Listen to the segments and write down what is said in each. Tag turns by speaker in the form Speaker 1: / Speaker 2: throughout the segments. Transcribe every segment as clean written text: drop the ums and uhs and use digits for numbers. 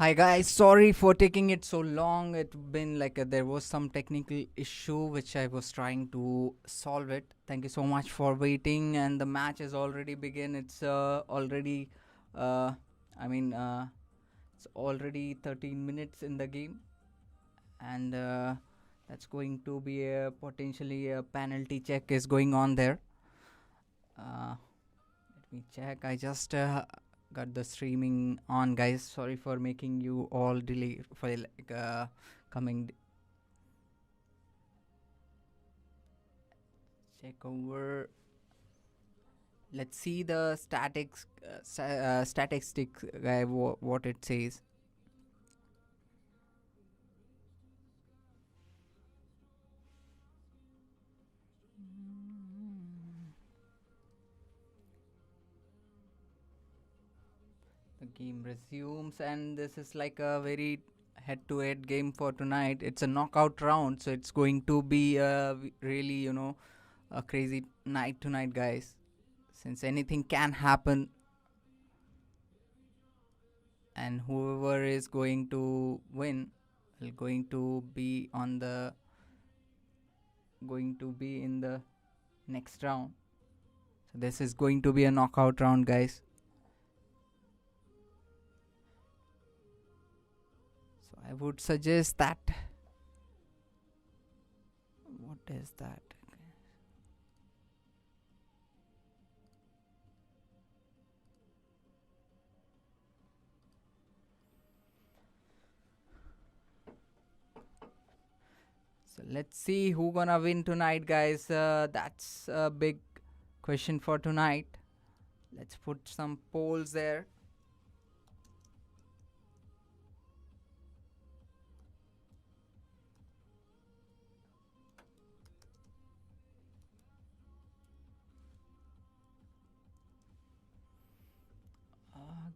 Speaker 1: Hi guys, sorry for taking it so long. It been like there was some technical issue which I was trying to solve it. Thank you so much for waiting, and the match has already begun. It's already, uh, I mean, it's already 13 minutes in the game, and that's going to be a potentially a penalty check is going on there. Let me check. I just got the streaming on, guys. Sorry for making you all delay for like coming. Check over. Let's see the statistics, guy. What it says. The game resumes, and this is like a very head-to-head game for tonight. It's a knockout round, so it's going to be really, a crazy night tonight, guys. Since anything can happen, and whoever is going to win will going to be in the next round. So this is going to be a knockout round, guys. So I would suggest that. What is that? So let's see who gonna win tonight, guys. That's a big question for tonight. Let's put some polls there.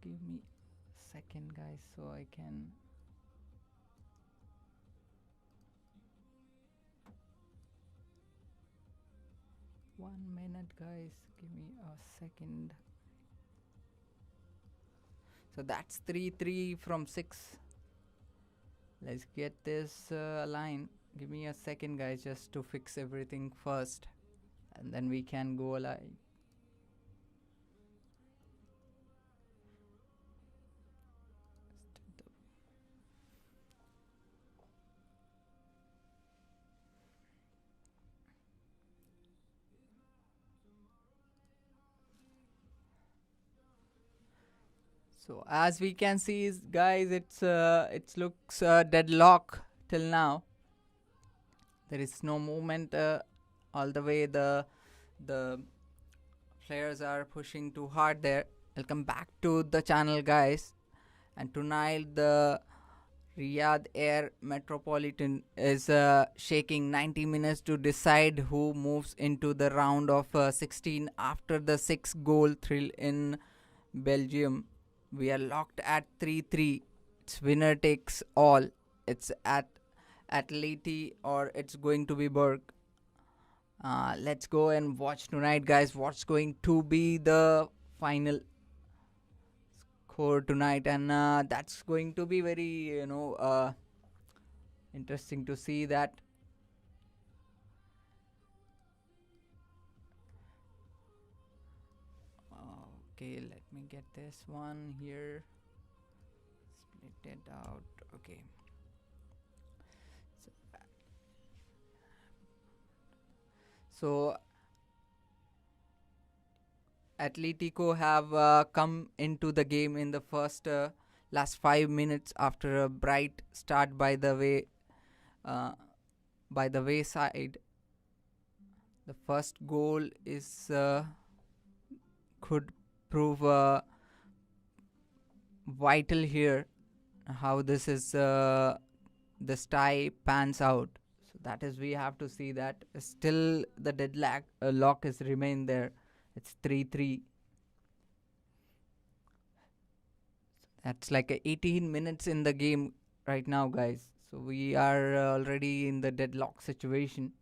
Speaker 1: Give me a second, guys, so I can. 1 minute, guys. Give me a second. So that's 3-3 from 6. Let's get this line. Give me a second, guys, just to fix everything first, and then we can go live. So as we can see, guys, it looks deadlock till now. There is no movement all the way. The players are pushing too hard there. Welcome back to the channel, guys. And tonight the Riyadh Air Metropolitan is shaking 90 minutes to decide who moves into the round of 16 after the 6-goal thrill in Belgium. We are locked at 3-3. It's winner takes all. It's at Atleti or it's going to be Berg. Let's go and watch tonight, guys. What's going to be the final score tonight? And that's going to be very, interesting to see that. Okay, let me get this one here. Split it out. Okay. So Atletico have come into the game in the first last 5 minutes after a bright start by the wayside. The first goal is could prove vital here. How this is this tie pans out. So that is we have to see that still the deadlock lock is remain there. It's 3-3. That's like 18 minutes in the game right now, guys. So we are already in the deadlock situation.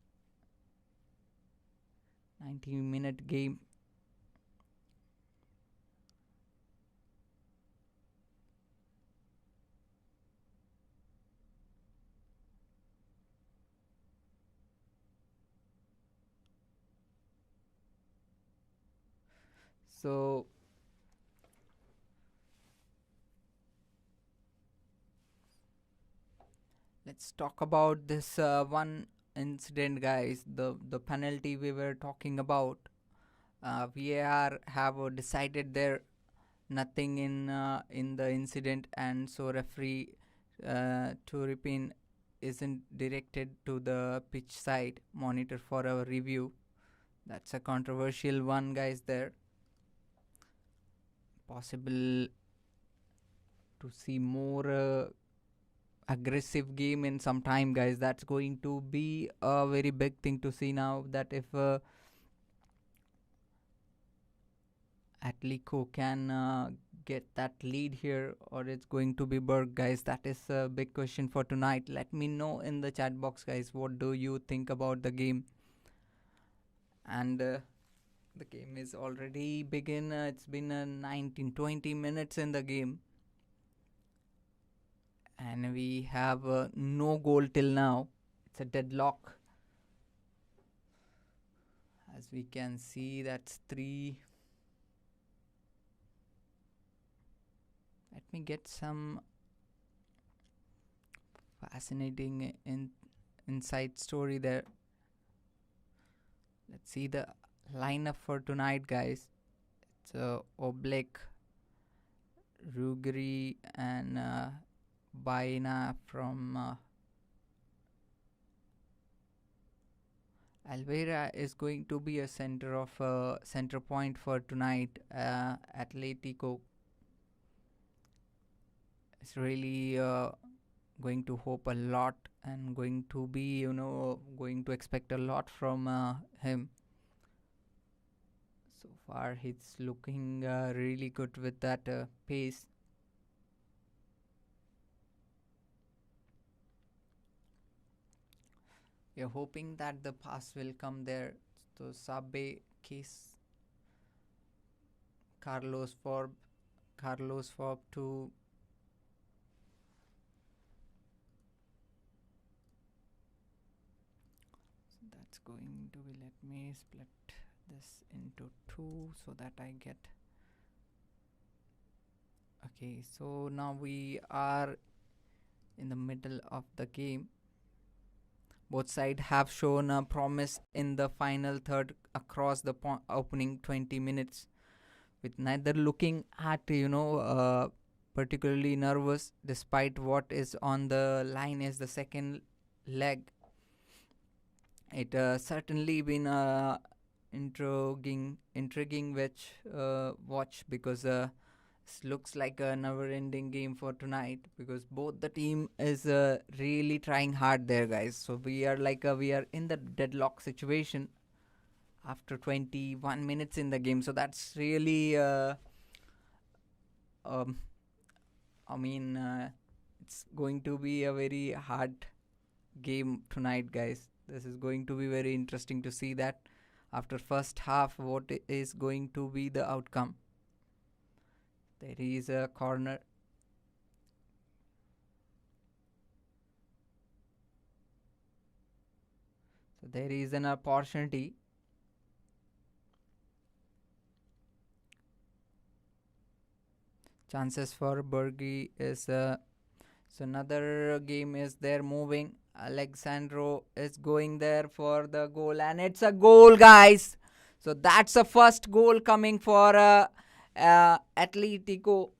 Speaker 1: 90-minute game. So let's talk about this one incident, guys. The penalty we were talking about. VAR have decided there nothing in the incident, and so referee Turpin isn't directed to the pitch side monitor for a review. That's a controversial one, guys. There possible to see more aggressive game in some time, guys. That's going to be a very big thing to see now. That if Atletico can get that lead here, or it's going to be Brugge, guys. That is a big question for tonight. Let me know in the chat box, guys. What do you think about the game? And the game is already begin. It's been 19-20 minutes in the game, and we have no goal till now. It's a deadlock. As we can see, that's 3. Let me get some fascinating inside story there. Let's see the lineup for tonight, guys. It's Oblak, Rugri, and Baina from Alvera is going to be a center point for tonight. Atletico is really going to hope a lot and going to be, going to expect a lot from him. So far, he's looking really good with that pace. We are hoping that the pass will come there. So Sabe case Carlos Forbes to that's going to be, let me split this into 2 so that I get, okay, so now we are in the middle of the game. Both sides have shown a promise in the final third across the opening 20 minutes, with neither looking at particularly nervous, despite what is on the line is the second leg. It certainly been intriguing watch, because it looks like a never-ending game for tonight, because both the team is really trying hard there, guys. So we are in the deadlock situation after 21 minutes in the game. So that's really it's going to be a very hard game tonight, guys. This is going to be very interesting to see that after first half what is going to be the outcome. There is a corner. So there is an opportunity. Chances for Brugge is so another game is there moving. Alexandro is going there for the goal, and it's a goal, guys. So that's the first goal coming for Atletico,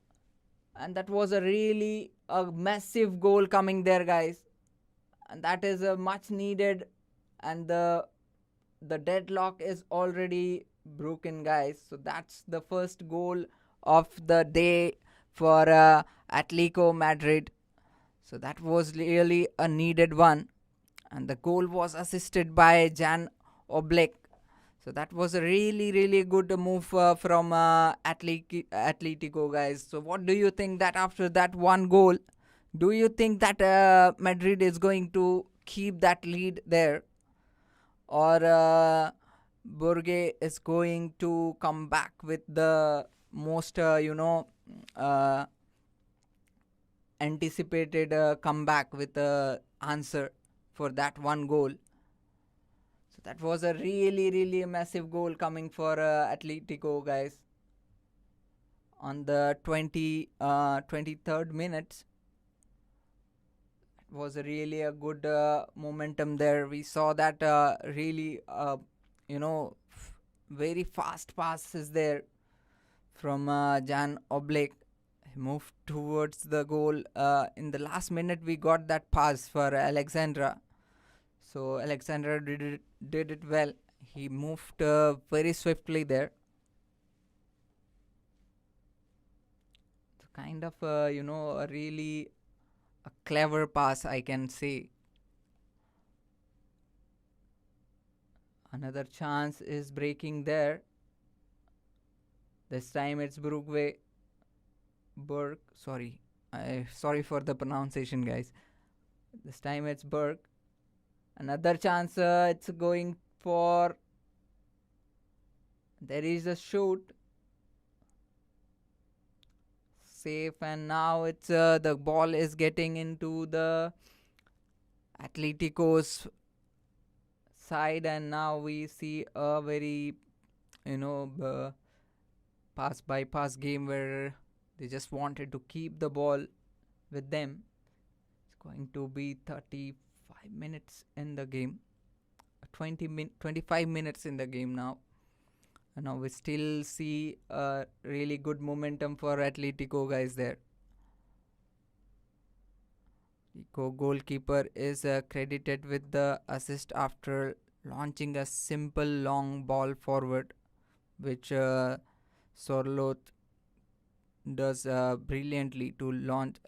Speaker 1: and that was a massive goal coming there, guys, and that is much needed, and the deadlock is already broken, guys. So that's the first goal of the day for Atletico Madrid. So that was really a needed one, and the goal was assisted by Jan Oblak. So that was a really good move from Atletico, guys. So what do you think that after that one goal, do you think that Madrid is going to keep that lead there, or Brugge is going to come back with the most anticipated comeback with the answer for that one goal? So that was a really massive goal coming for Atletico, guys. on the 23rd minutes. It was really a good momentum there. We saw that really, very fast passes there from Jan Oblak. He moved towards the goal. In the last minute, we got that pass for Alexandra. So Alexandra did it well. He moved very swiftly there. Kind of a really a clever pass, I can say. Another chance is breaking there. This time it's Brugge. Sorry for the pronunciation, guys. This time it's Berg. Another chance. It's going for. There is a shoot. Safe, and now it's the ball is getting into the Atletico's side, and now we see a very pass by pass game where they just wanted to keep the ball with them. It's going to be 35 minutes in the game, 25 minutes in the game now. And now we still see a really good momentum for Atletico, guys, there. Atletico goalkeeper is credited with the assist after launching a simple long ball forward, which Sorloth does brilliantly to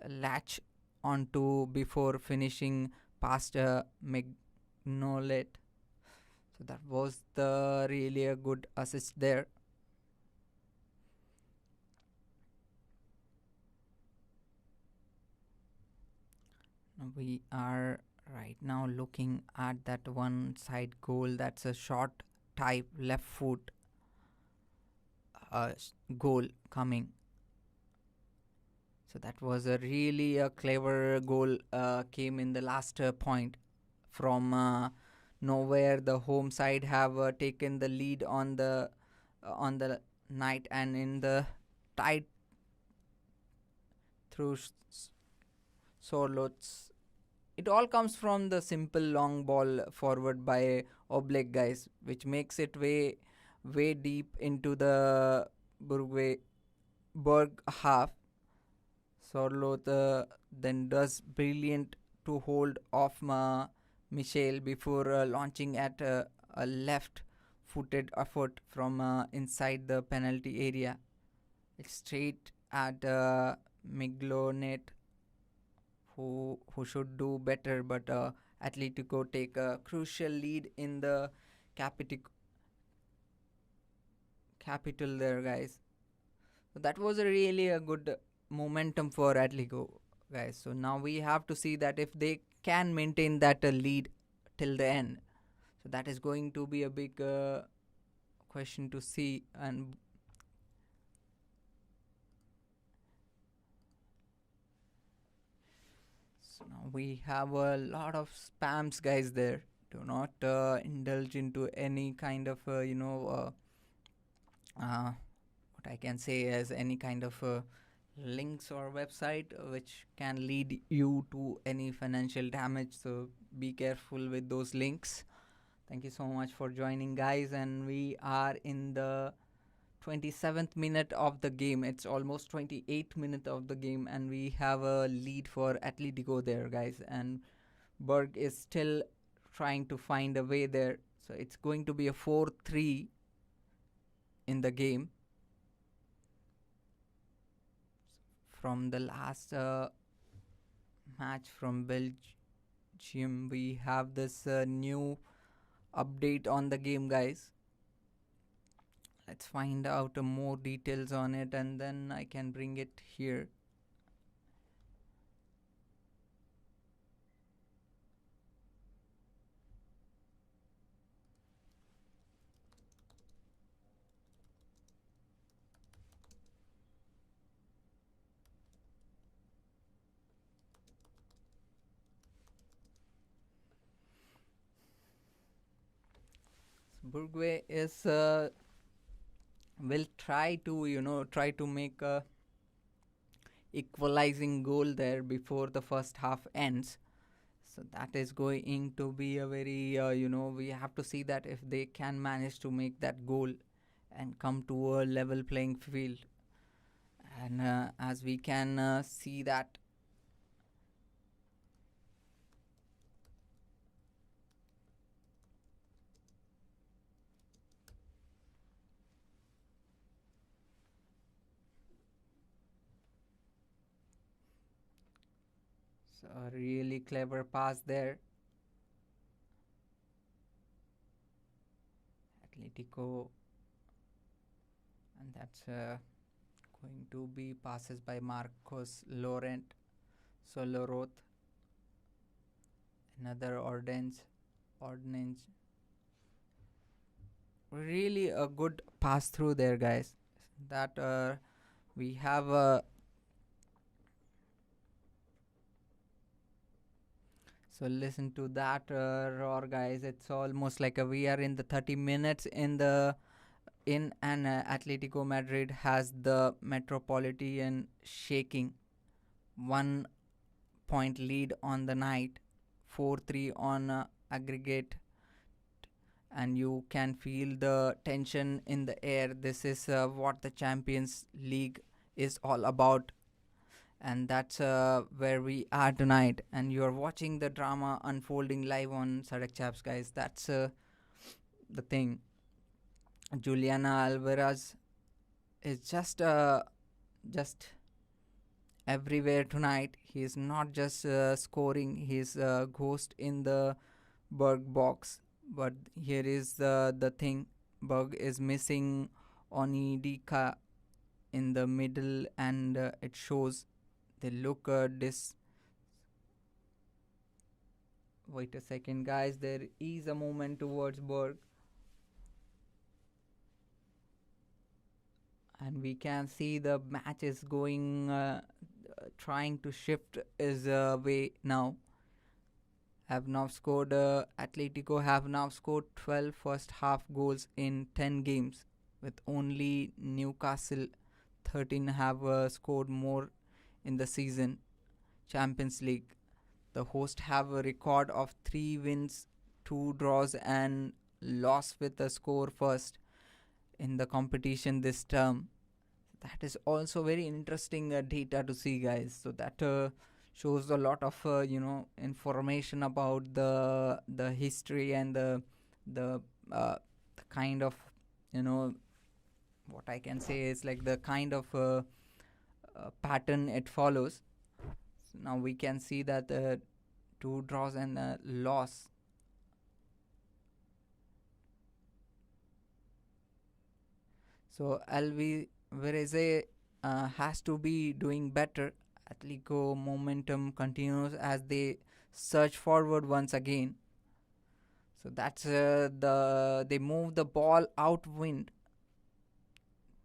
Speaker 1: latch onto before finishing past Mignolet. So that was the really a good assist there. We are right now looking at that one side goal. That's a short type left foot goal coming. So that was a really a clever goal came in the last point from nowhere. The home side have taken the lead on the night, and in the tight through Sorlots. It all comes from the simple long ball forward by Oblak, guys, which makes it way deep into the Berg half. Sorloth then does brilliant to hold off Michel before launching at a left-footed effort from inside the penalty area. It's straight at Miglonet, who should do better, but Atletico take a crucial lead in the capital there, guys. So that was really a good momentum for Atletico, guys. So now we have to see that if they can maintain that lead till the end. So that is going to be a big question to see. And so now we have a lot of spams, guys, there. Do not indulge into any kind of what I can say as any kind of links or website which can lead you to any financial damage. So be careful with those links. Thank you so much for joining, guys, and we are in the 27th minute of the game. It's almost 28th minute of the game, and we have a lead for Atletico there, guys, and Berg is still trying to find a way there. So it's going to be a 4-3 in the game. From the last match from Belgium, we have this new update on the game, guys. Let's find out more details on it, and then I can bring it here. Brugge is will try to try to make a equalizing goal there before the first half ends. So that is going to be a very we have to see that if they can manage to make that goal and come to a level playing field. And as we can see that so a really clever pass there. Atletico, and that's going to be passes by Marcos Laurent. So Loroth, another ordnance. Really a good pass through there, guys. That we have so listen to that roar, guys. It's almost like we are in the 30 minutes in and Atletico Madrid has the Metropolitan shaking. 1 point lead on the night, 4-3 on aggregate, and you can feel the tension in the air. This is what the Champions League is all about, and that's where we are tonight. And you're watching the drama unfolding live on Sadak Chaps, guys. That's the thing. Juliana Alvarez is just everywhere tonight. He's not just scoring; he's a ghost in the Berg box. But here is the thing: Berg is missing Onidika in the middle, and it shows. They look Wait a second, guys. There is a movement towards Berg, and we can see the match is going, trying to shift his way now. Have now scored Atletico have now scored 12 first half goals in 10 games, with only Newcastle 13 have scored more in the season. Champions League, the host have a record of 3 wins, 2 draws and loss with a score first in the competition this term. That is also very interesting data to see, guys. So that shows a lot of information about the history and the kind of you know what I can say is like the kind of pattern it follows. So now we can see that 2 draws and a loss. So Alvarez has to be doing better. Atletico momentum continues as they surge forward once again. So that's they move the ball outwind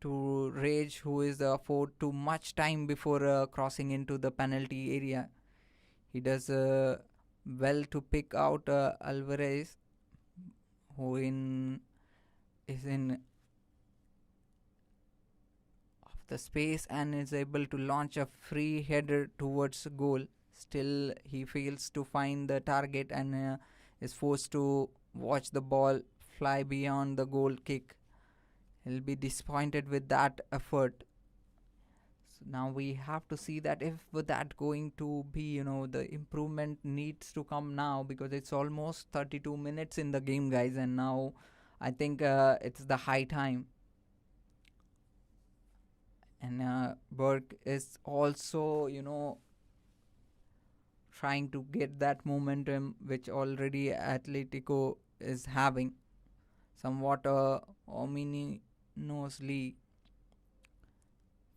Speaker 1: to Rage, who is afforded too much time before crossing into the penalty area. He does well to pick out Alvarez, who is in the space and is able to launch a free header towards goal. Still, he fails to find the target and is forced to watch the ball fly beyond the goal kick. He'll be disappointed with that effort. So now we have to see that if that going to be, the improvement needs to come now, because it's almost 32 minutes in the game, guys, and now I think it's the high time. And Burke is also, trying to get that momentum which already Atletico is having somewhat ominously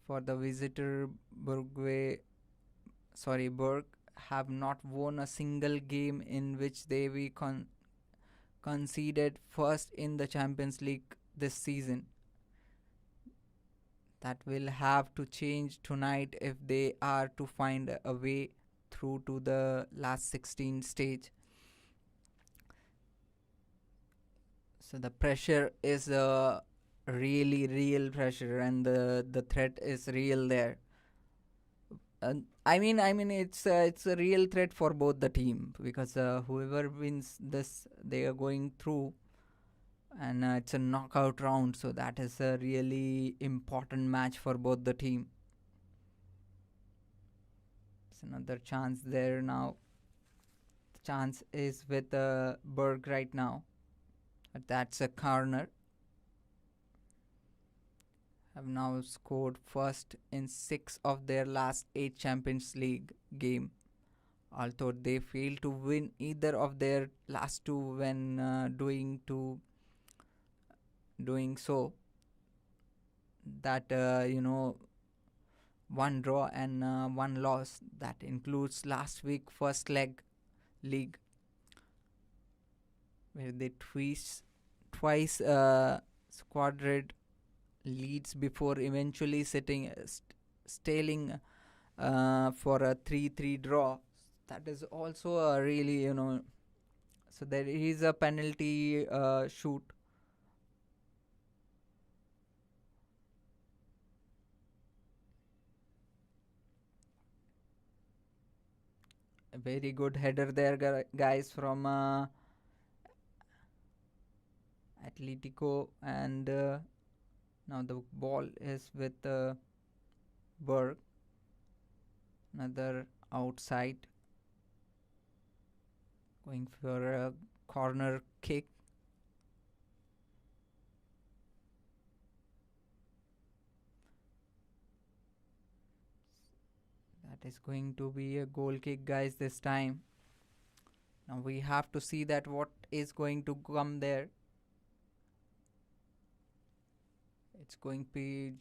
Speaker 1: for the visitor. Burke have not won a single game in which they we conceded first in the Champions League this season. That will have to change tonight if they are to find a way through to the last 16 stage. So the pressure is really real pressure, and the threat is real there. I mean, it's a real threat for both the team, because whoever wins this, they are going through, and it's a knockout round, so that is a really important match for both the team. It's another chance there now. The chance is with Berg right now. But that's a corner. Have now scored first in 6 of their last 8 Champions League game. Although they failed to win either of their last two when doing so, that one draw and one loss, that includes last week first leg league, where they twice squandered leads before eventually staling for a 3-3 draw. That is also a really, so there is a penalty shoot. A very good header there, guys, from Atletico, and now the ball is with Berg. Another outside, going for a corner kick. That is going to be a goal kick, guys, this time. Now we have to see that what is going to come there. It's going to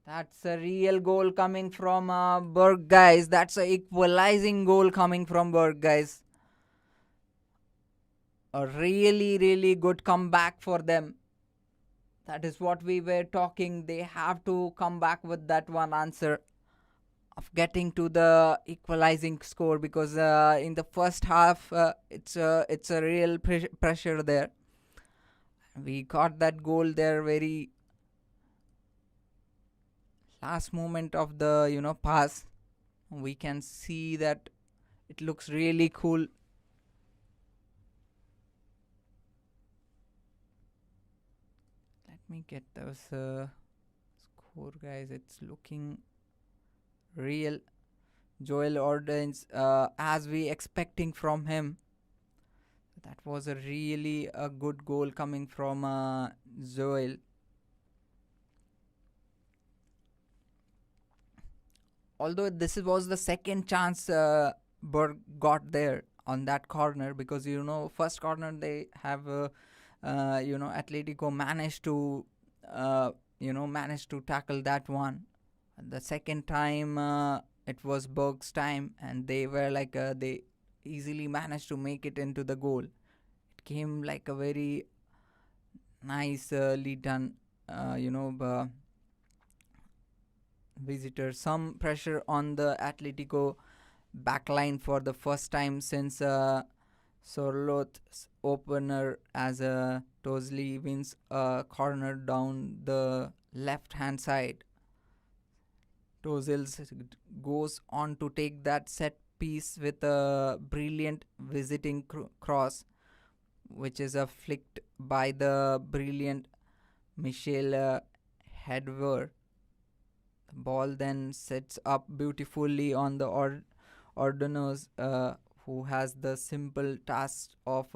Speaker 1: That's a real goal coming from Berg, guys. That's a equalizing goal coming from Berg, guys. A really, really good comeback for them. That is what we were talking. They have to come back with that one answer of getting to the equalizing score, because in the first half it's a real pressure there. We got that goal there very last moment of the pass. We can see that it looks really cool. Let me get those score, guys. It's looking real. Joel Ordens, as we expecting from him. That was a really a good goal coming from Joel. Although this was the second chance Berg got there on that corner, because first corner they have Atletico managed to tackle that one. The second time it was Berg's time, and they were like they easily managed to make it into the goal. It came like a very nicely done visitor. Some pressure on the Atletico backline for the first time since Sorlot's opener, as Tosley wins a corner down the left hand side. Tozils goes on to take that set piece with a brilliant visiting cross, which is flicked by the brilliant Michel Hedver. The ball then sets up beautifully on the Ordonez, who has the simple task of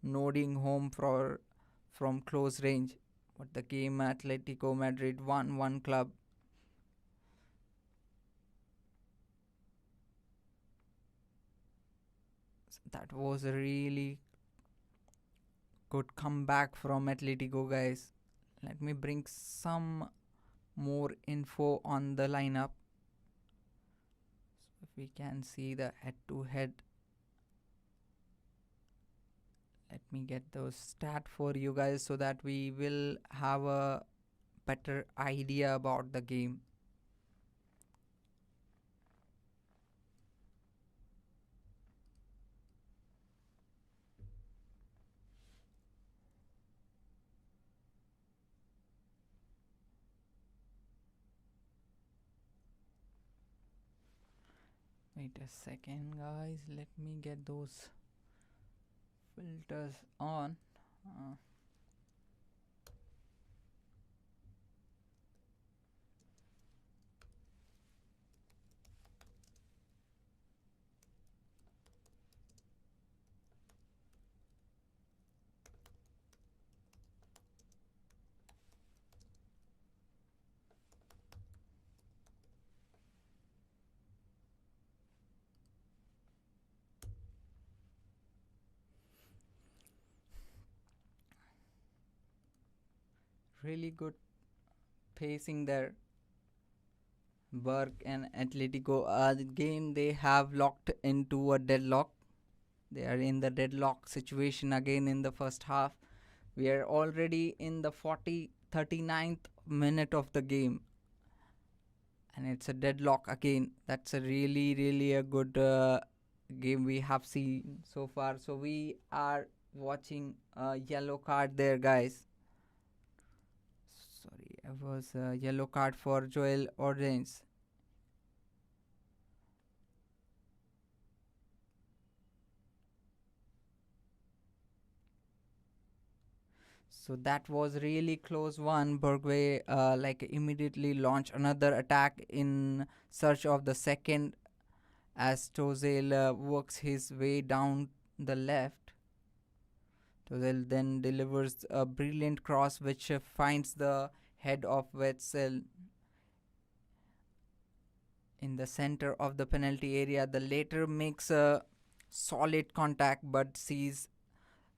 Speaker 1: nodding home from close range. But the game Atletico Madrid 1-1 club. So that was a really good comeback from Atletico, guys. Let me bring some more info on the lineup. So if we can see the head-to-head. Let me get those stats for you guys so that we will have a better idea about the game. Wait a second, guys. Let me get those filters on. Uh, really good pacing there. Burke and Atletico again, they have locked into a deadlock. They are in the deadlock situation again in the first half. We are already in the 39th minute of the game, and it's a deadlock again. That's a really a good game we have seen so far. So we are watching a yellow card there, guys. Sorry, it was a yellow card for Joel Ordens. So that was really close one. Brugge immediately launched another attack in search of the second as Tozel works his way down the left. Tozel then delivers a brilliant cross which finds the head of Wetzel in the center of the penalty area. The latter makes a solid contact but sees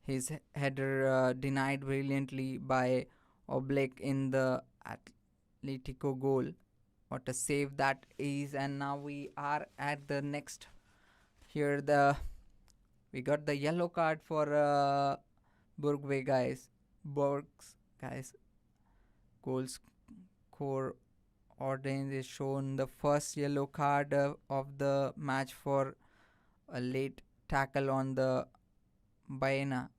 Speaker 1: his header denied brilliantly by Oblak in the Atletico goal. What a save that is! And now we are at the next. Here we got the yellow card for Burgway, guys. Burgs, guys. Goal score Ordens is shown the first yellow card of the match for a late tackle on the Baena.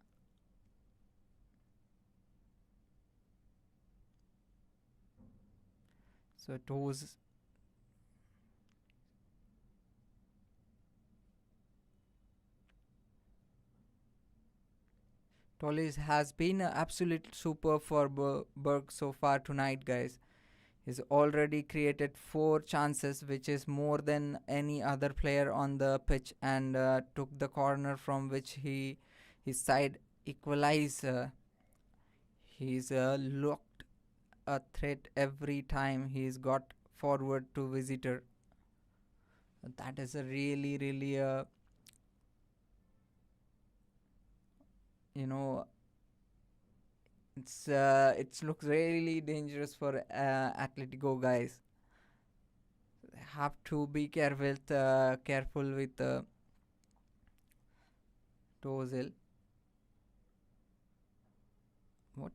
Speaker 1: So Tolles has been an absolute super for Berg so far tonight, guys. He's already created 4 chances, which is more than any other player on the pitch, and took the corner from which his side equalized. He's looked a threat every time he's got forward to visitor. That is a really you know it looks really dangerous for Atletico, guys. Have to be careful with Tozel. What?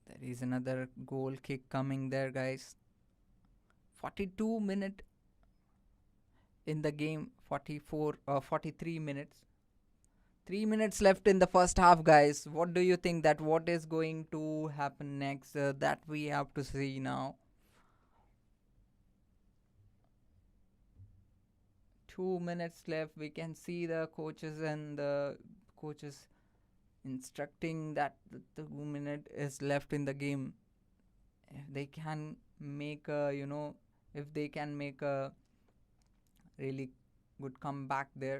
Speaker 1: There is another goal kick coming there, guys. 42 minute in the game. 43 minutes. 3 minutes left in the first half, guys. What do you think that what is going to happen next? That we have to see now. 2 minutes left. We can see the coaches and the coaches instructing that the 2 minute is left in the game. If they can make a if they can make a really good comeback there,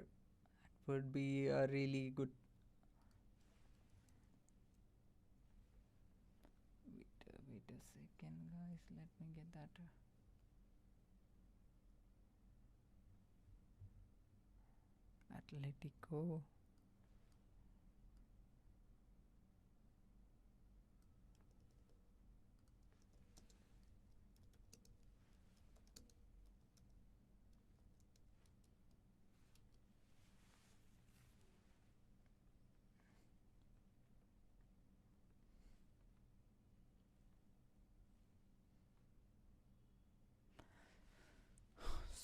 Speaker 1: it would be a really good. Wait a second, guys. Let me get that. Atletico.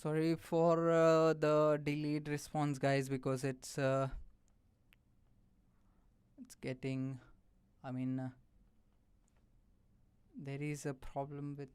Speaker 1: Sorry for the delayed response, guys, because it's getting. I mean, there is a problem with.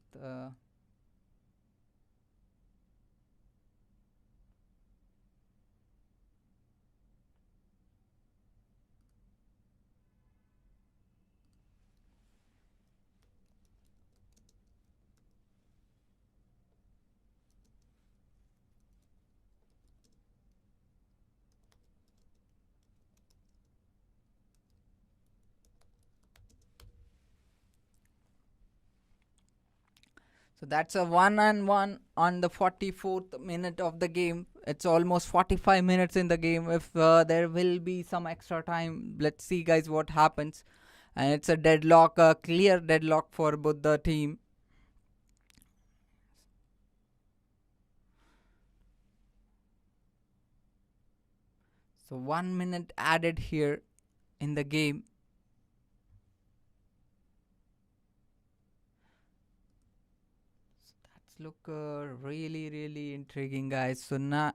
Speaker 1: So that's a 1-1 on the 44th minute of the game. It's almost 45 minutes in the game. If there will be some extra time, let's see, guys, what happens. And it's a deadlock, a clear deadlock for both the team. So 1 minute added here in the game. Look really intriguing, guys. So now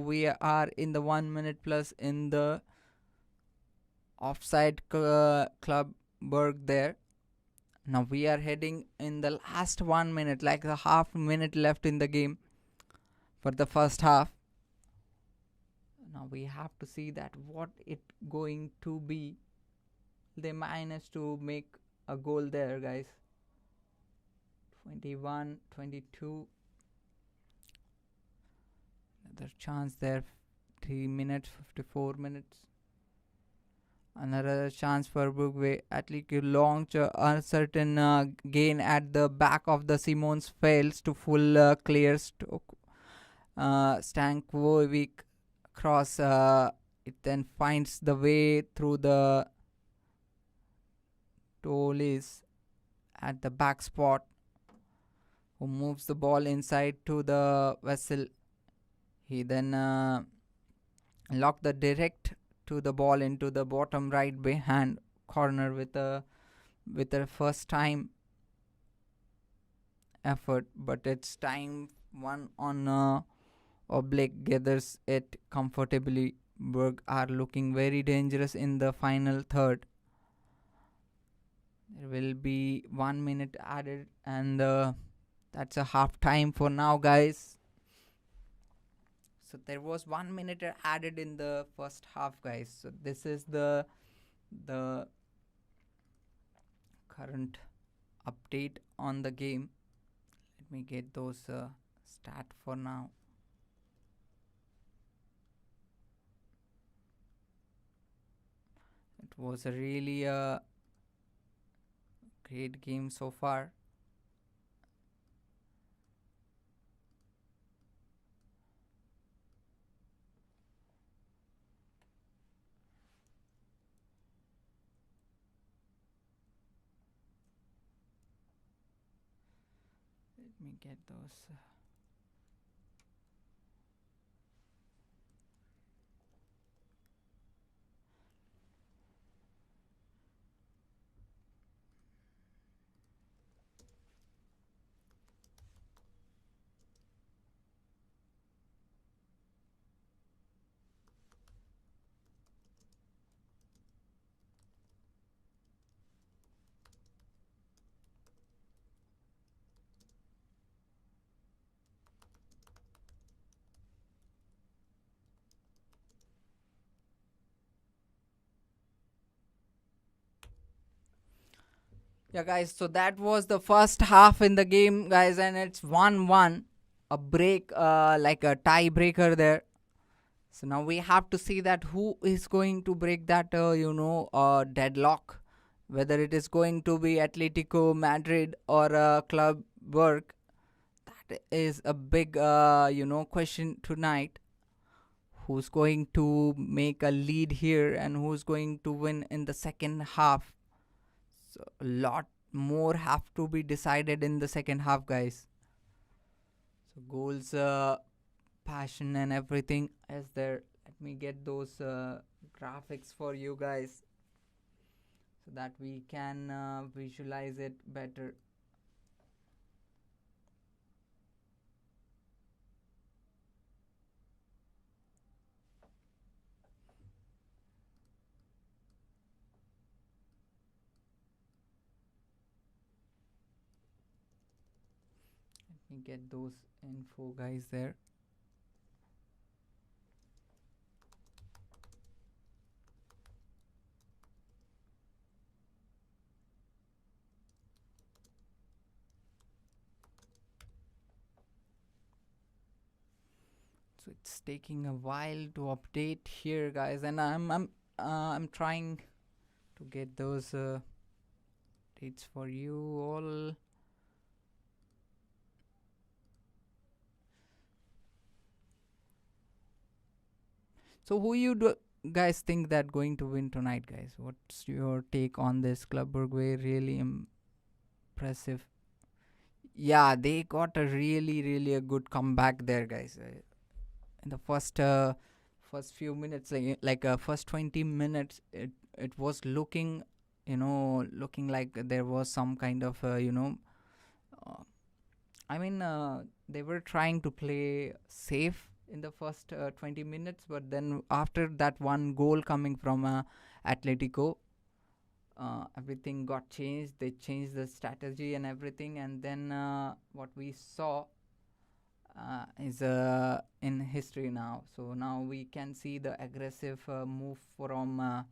Speaker 1: we are in the 1 minute plus in the offside Club Brugge there. Now we are heading in the last 1 minute, like the half minute left in the game for the first half. Now we have to see that what it going to be. They managed to make a goal there, guys. 21, 22. Another chance there. 3 minutes, 54 minutes. Another chance for Brugge. Atletico launch uncertain gain at the back of the Simons fails to full clear Stankovic cross. It then finds the way through the Tolis at the back spot, who moves the ball inside to the vessel. He then locked the direct to the ball into the bottom right hand corner with a first time effort, but it's time one on Oblique gathers it comfortably. Brugge are looking very dangerous in the final third. There will be 1 minute added, and that's a half time for now, guys. So there was 1 minute added in the first half, guys. So this is the current update on the game. Let me get those stat for now. It was a really great game so far. Let me get those. Yeah, guys, so that was the first half in the game, guys, and it's 1-1. A break, like a tiebreaker there. So now we have to see that who is going to break that, deadlock. Whether it is going to be Atletico Madrid or Club Brugge. That is a big, question tonight. Who's going to make a lead here and who's going to win in the second half? So a lot more have to be decided in the second half, guys. So goals, passion and everything is there. Let me get those graphics for you guys so that we can visualize it better. Let me get those info, guys, there. So it's taking a while to update here, guys, and I'm trying to get those dates for you all. So who you do guys think that going to win tonight, guys? What's your take on this? Club Brugge really impressive. Yeah, they got a really a good comeback there, guys. In the first few minutes, first 20 minutes, it was looking, looking like there was some kind of uh, I mean, they were trying to play safe in the first 20 minutes, but then after that one goal coming from Atletico, everything got changed. They changed the strategy and everything, and then what we saw is in history now. So now we can see the aggressive move from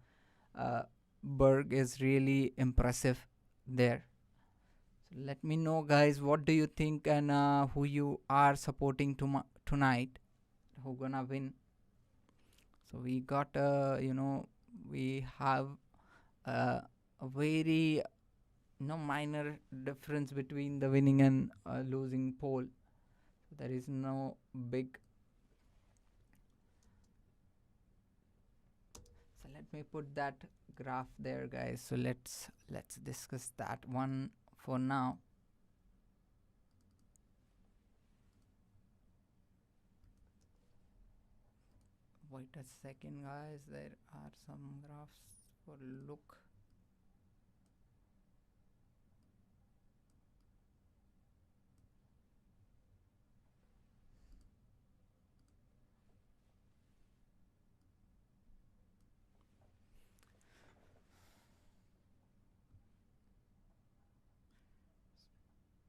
Speaker 1: Berg is really impressive there. So let me know, guys, what do you think and who you are supporting tonight? Who gonna win? So we got, we have a very minor difference between the winning and losing poll. There is no big. So let me put that graph there, guys. So let's discuss that one for now. Wait a second, guys. There are some graphs for look.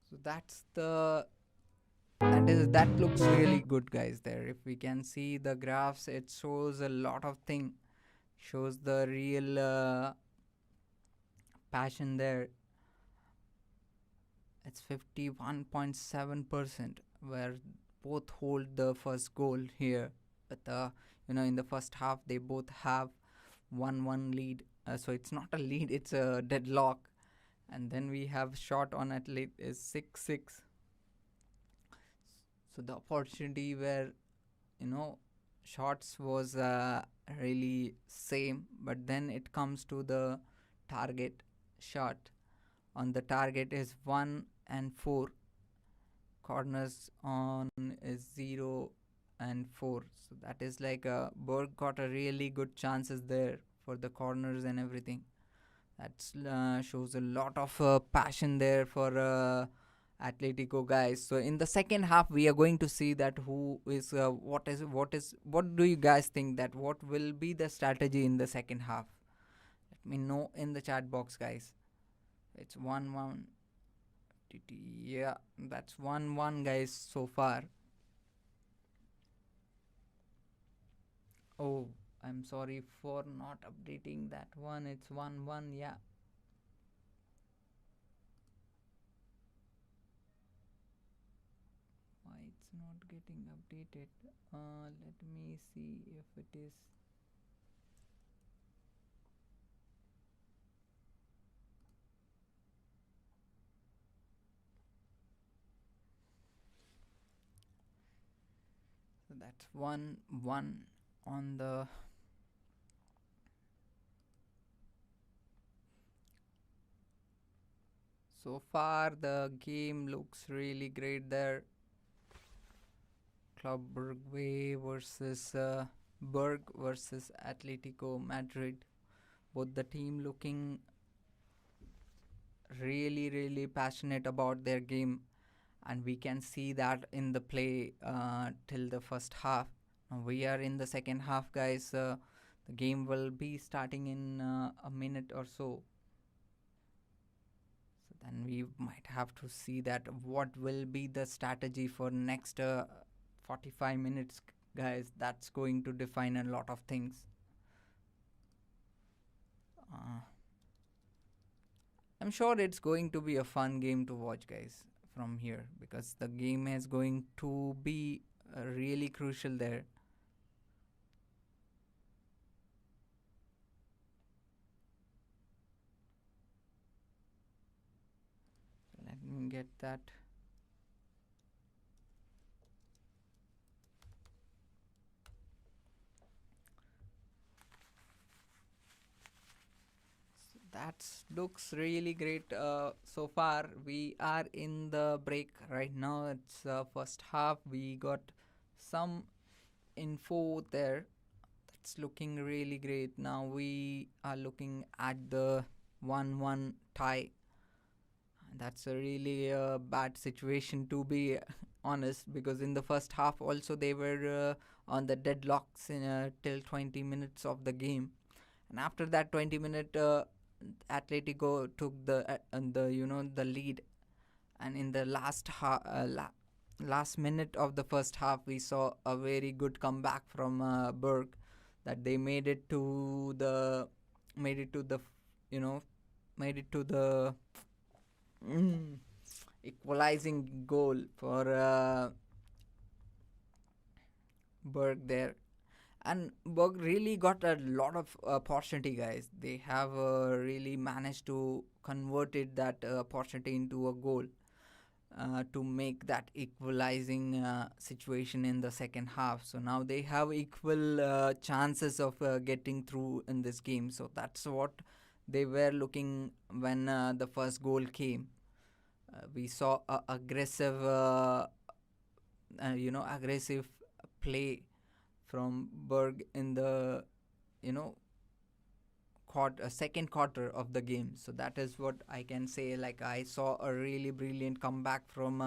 Speaker 1: So that looks really good, guys. There, if we can see the graphs, it shows a lot of thing. Shows the real passion there. It's 51.7%, where both hold the first goal here. But in the first half they both have 1-1 lead. So it's not a lead; it's a deadlock. And then we have shot on Atlet is 6-6. So the opportunity where shots was really same, but then it comes to the target shot. On the target is 1 and 4. Corners on is 0 and 4. So that is like Berg got a really good chances there for the corners and everything. That shows a lot of passion there for Atletico, guys. So in the second half, we are going to see that who is what do you guys think that what will be the strategy in the second half? Let me know in the chat box, guys. It's 1-1. Yeah, that's 1-1, guys, so far. Oh, I'm sorry for not updating that one. It's 1-1, yeah. Why it's not getting updated? Let me see if it is. So that's 1-1 on the. So far, the game looks really great there. Club Brugge versus Berg versus Atletico Madrid. Both the team looking really passionate about their game, and we can see that in the play till the first half. Now we are in the second half, guys. The game will be starting in a minute or so. So then we might have to see that what will be the strategy for next 45 minutes, guys. That's going to define a lot of things. I'm sure it's going to be a fun game to watch, guys, from here, because the game is going to be really crucial there. Let me get that. that looks really great. So far, we are in the break right now. It's first half. We got some info there. That's looking really great. Now we are looking at the 1-1 tie. That's a really bad situation, to be honest, because in the first half also they were on the deadlocks till 20 minutes of the game, and after that 20-minute, Atletico took the lead, and in the last minute of the first half we saw a very good comeback from Berg, that they you know made it to the equalizing goal for Berg there. And Berg really got a lot of opportunity, guys. They have really managed to convert that opportunity into a goal, to make that equalizing situation in the second half. So now they have equal chances of getting through in this game. So that's what they were looking when the first goal came. We saw aggressive play from Berg in the second quarter of the game. So that is what I can say. Like, I saw a really brilliant comeback from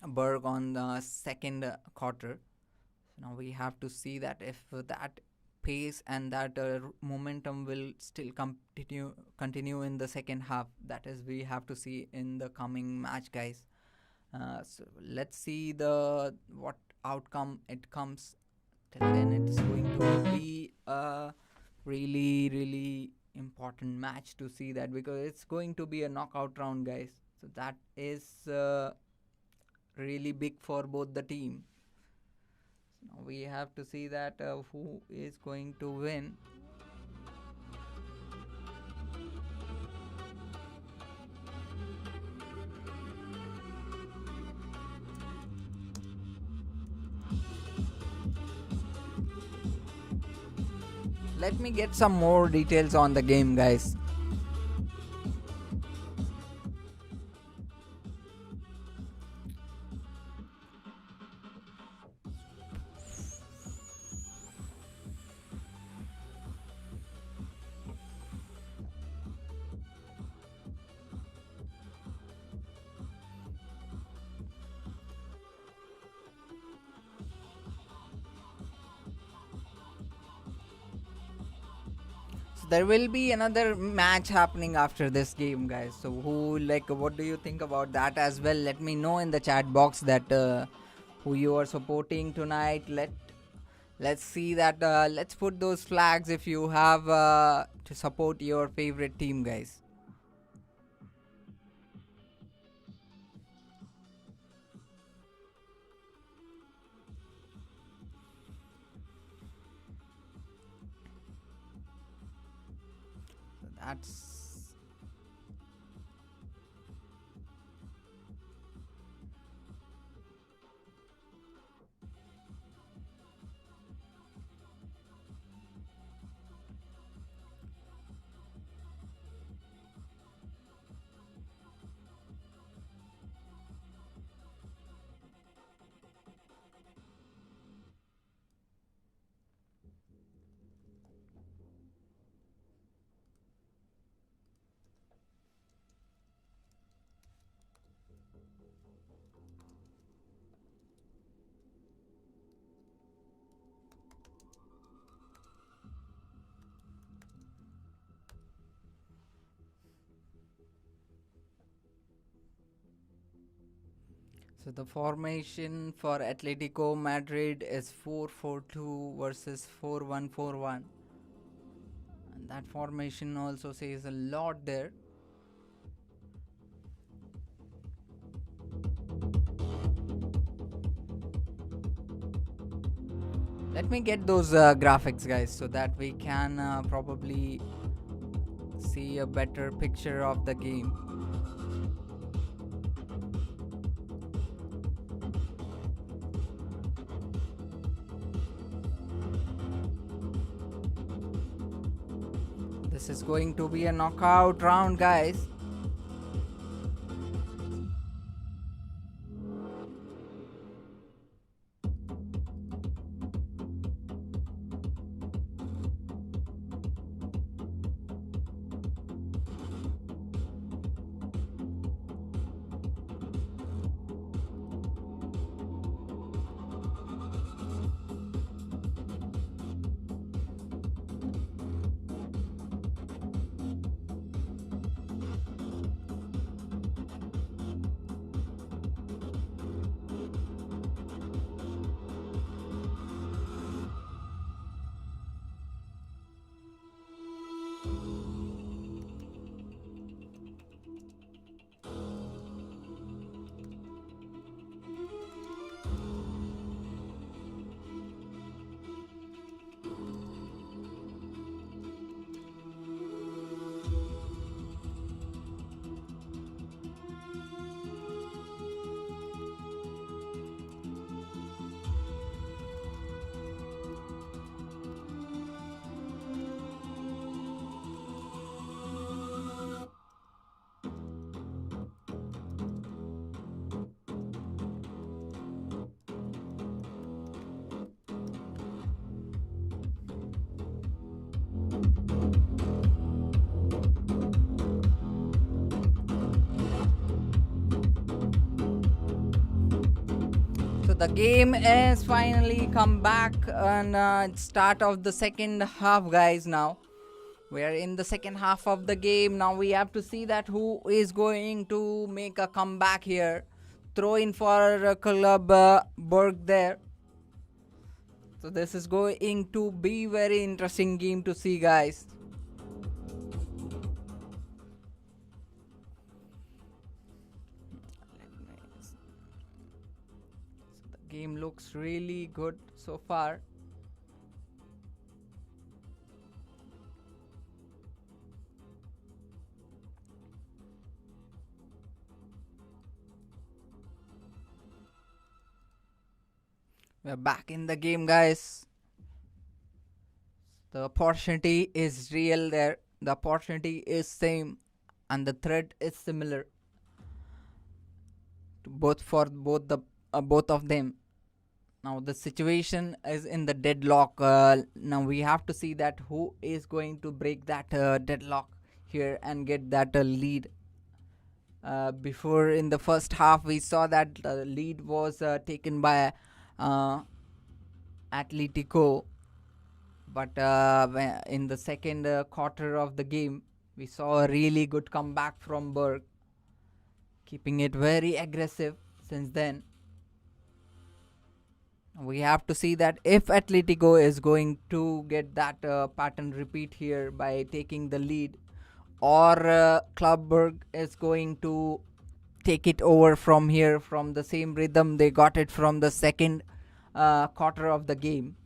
Speaker 1: Berg on the second quarter. So now we have to see that if that pace and that momentum will still continue in the second half. That is, we have to see in the coming match, guys. So let's see what outcome it comes. Till then, it's going to be a really, really important match to see that, because it's going to be a knockout round, guys. So that is really big for both the team. So now we have to see that who is going to win. Let me get some more details on the game, guys. There will be another match happening after this game, guys. So what do you think about that as well? Let me know in the chat box that who you are supporting tonight. Let's see that. Let's put those flags if you have to support your favorite team, guys. That's So the formation for Atletico Madrid is 4-4-2 versus 4-1-4-1. And that formation also says a lot there. Let me get those graphics, guys, so that we can probably see a better picture of the game. This is going to be a knockout round, guys. So the game is finally come back and start of the second half, guys. Now we are in the second half of the game. Now we have to see that who is going to make a comeback here. Throw in for Club Brugge there. So this is going to be very interesting game to see, guys. The game looks really good so far. We're back in the game, guys. The opportunity is real there. The opportunity is same, and the threat is similar. Both for both of them. Now the situation is in the deadlock. Now we have to see that who is going to break that deadlock here and get that lead. Before in the first half, we saw that the lead was taken by Atletico, but in the second quarter of the game, we saw a really good comeback from Brugge, keeping it very aggressive since then. We have to see that if Atletico is going to get that pattern repeat here by taking the lead, or Club Brugge is going to take it over from here from the same rhythm they got it from the second quarter of the game.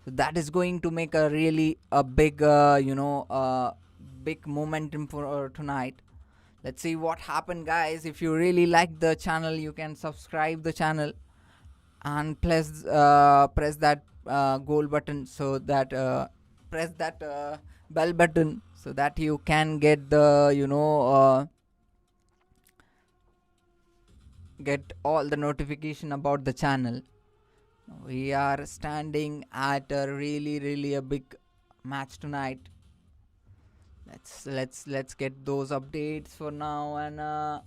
Speaker 1: So that is going to make a really a big big momentum for tonight. Let's see what happened, guys. If you really like the channel, you can subscribe the channel and press that goal button, so that press that bell button, so that you can get the get all the notification about the channel. We are standing at a really a big match tonight. Let's get those updates for now. And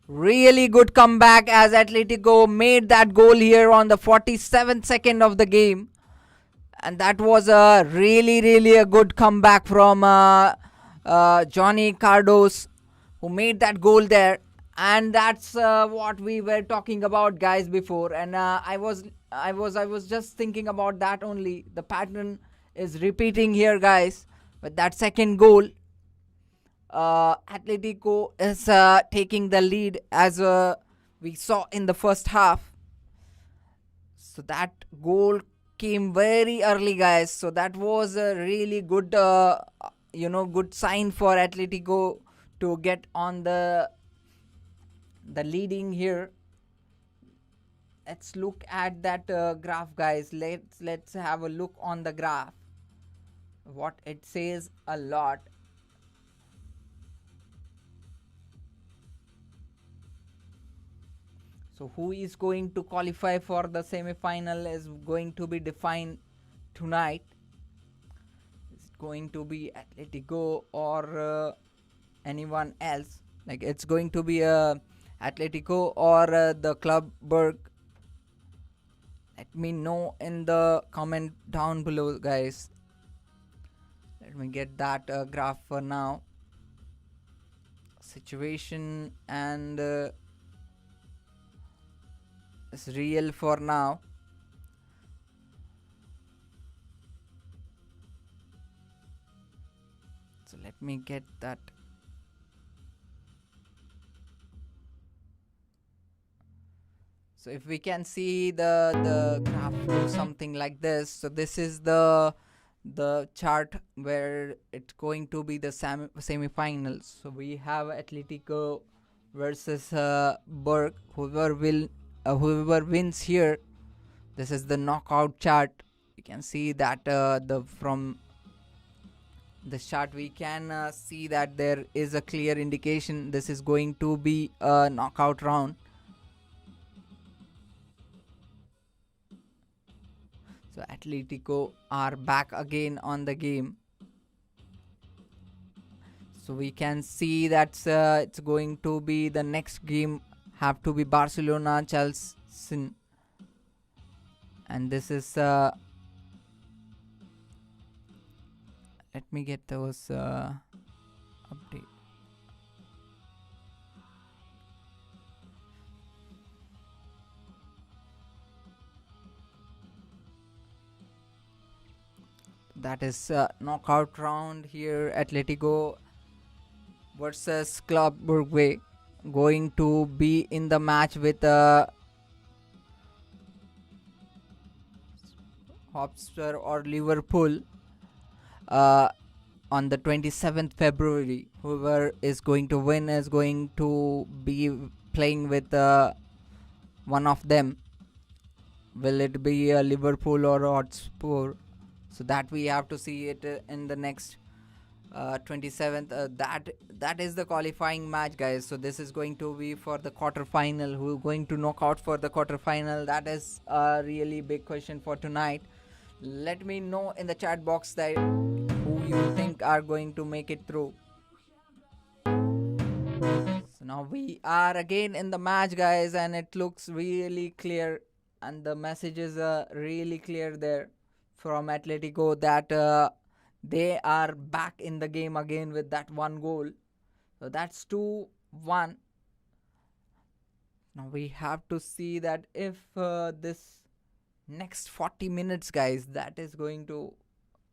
Speaker 1: really good comeback as Atletico made that goal here on the 47th second of the game, and that was a really a good comeback from Johnny Cardos, who made that goal there. And that's what we were talking about, guys, before. And I was just thinking about that only. The pattern is repeating here, guys, with that second goal. Atletico is taking the lead, as we saw in the first half. So that goal came very early, guys. So that was a really good good sign for Atletico to get on the leading here. let's look at that graph, guys. Let's have a look on the graph. What it says a lot. So who is going to qualify for the semi-final is going to be defined tonight. Is it going to be Atletico or anyone else? Like it's going to be Atletico or the Club Brugge. Let me know in the comment down below, guys. Let me get that graph for now. Situation and it's real for now. So let me get that. So if we can see the graph do something like this. So this is the chart where it's going to be the semi-finals. So we have Atletico versus Brugge. Whoever wins here, this is the knockout chart. You can see that the from this chart we can see that there is a clear indication this is going to be a knockout round. So Atletico are back again on the game. So we can see that it's going to be the next game have to be Barcelona Chelsea, and this is let me get those update. That is knockout round here. Atletico versus Club Brugge going to be in the match with Hotspur or Liverpool on the 27th February. Whoever is going to win is going to be playing with one of them. Will it be Liverpool or Hotspur? So that we have to see it in the next 27th. That is the qualifying match, guys. So this is going to be for the quarterfinal. Who going to knock out for the quarterfinal? That is a really big question for tonight. Let me know in the chat box that who you think are going to make it through. So now we are again in the match, guys, and it looks really clear, and the message is really clear there from Atletico that they are back in the game again with that one goal. So that's 2-1. Now we have to see that if this next 40 minutes, guys, that is going to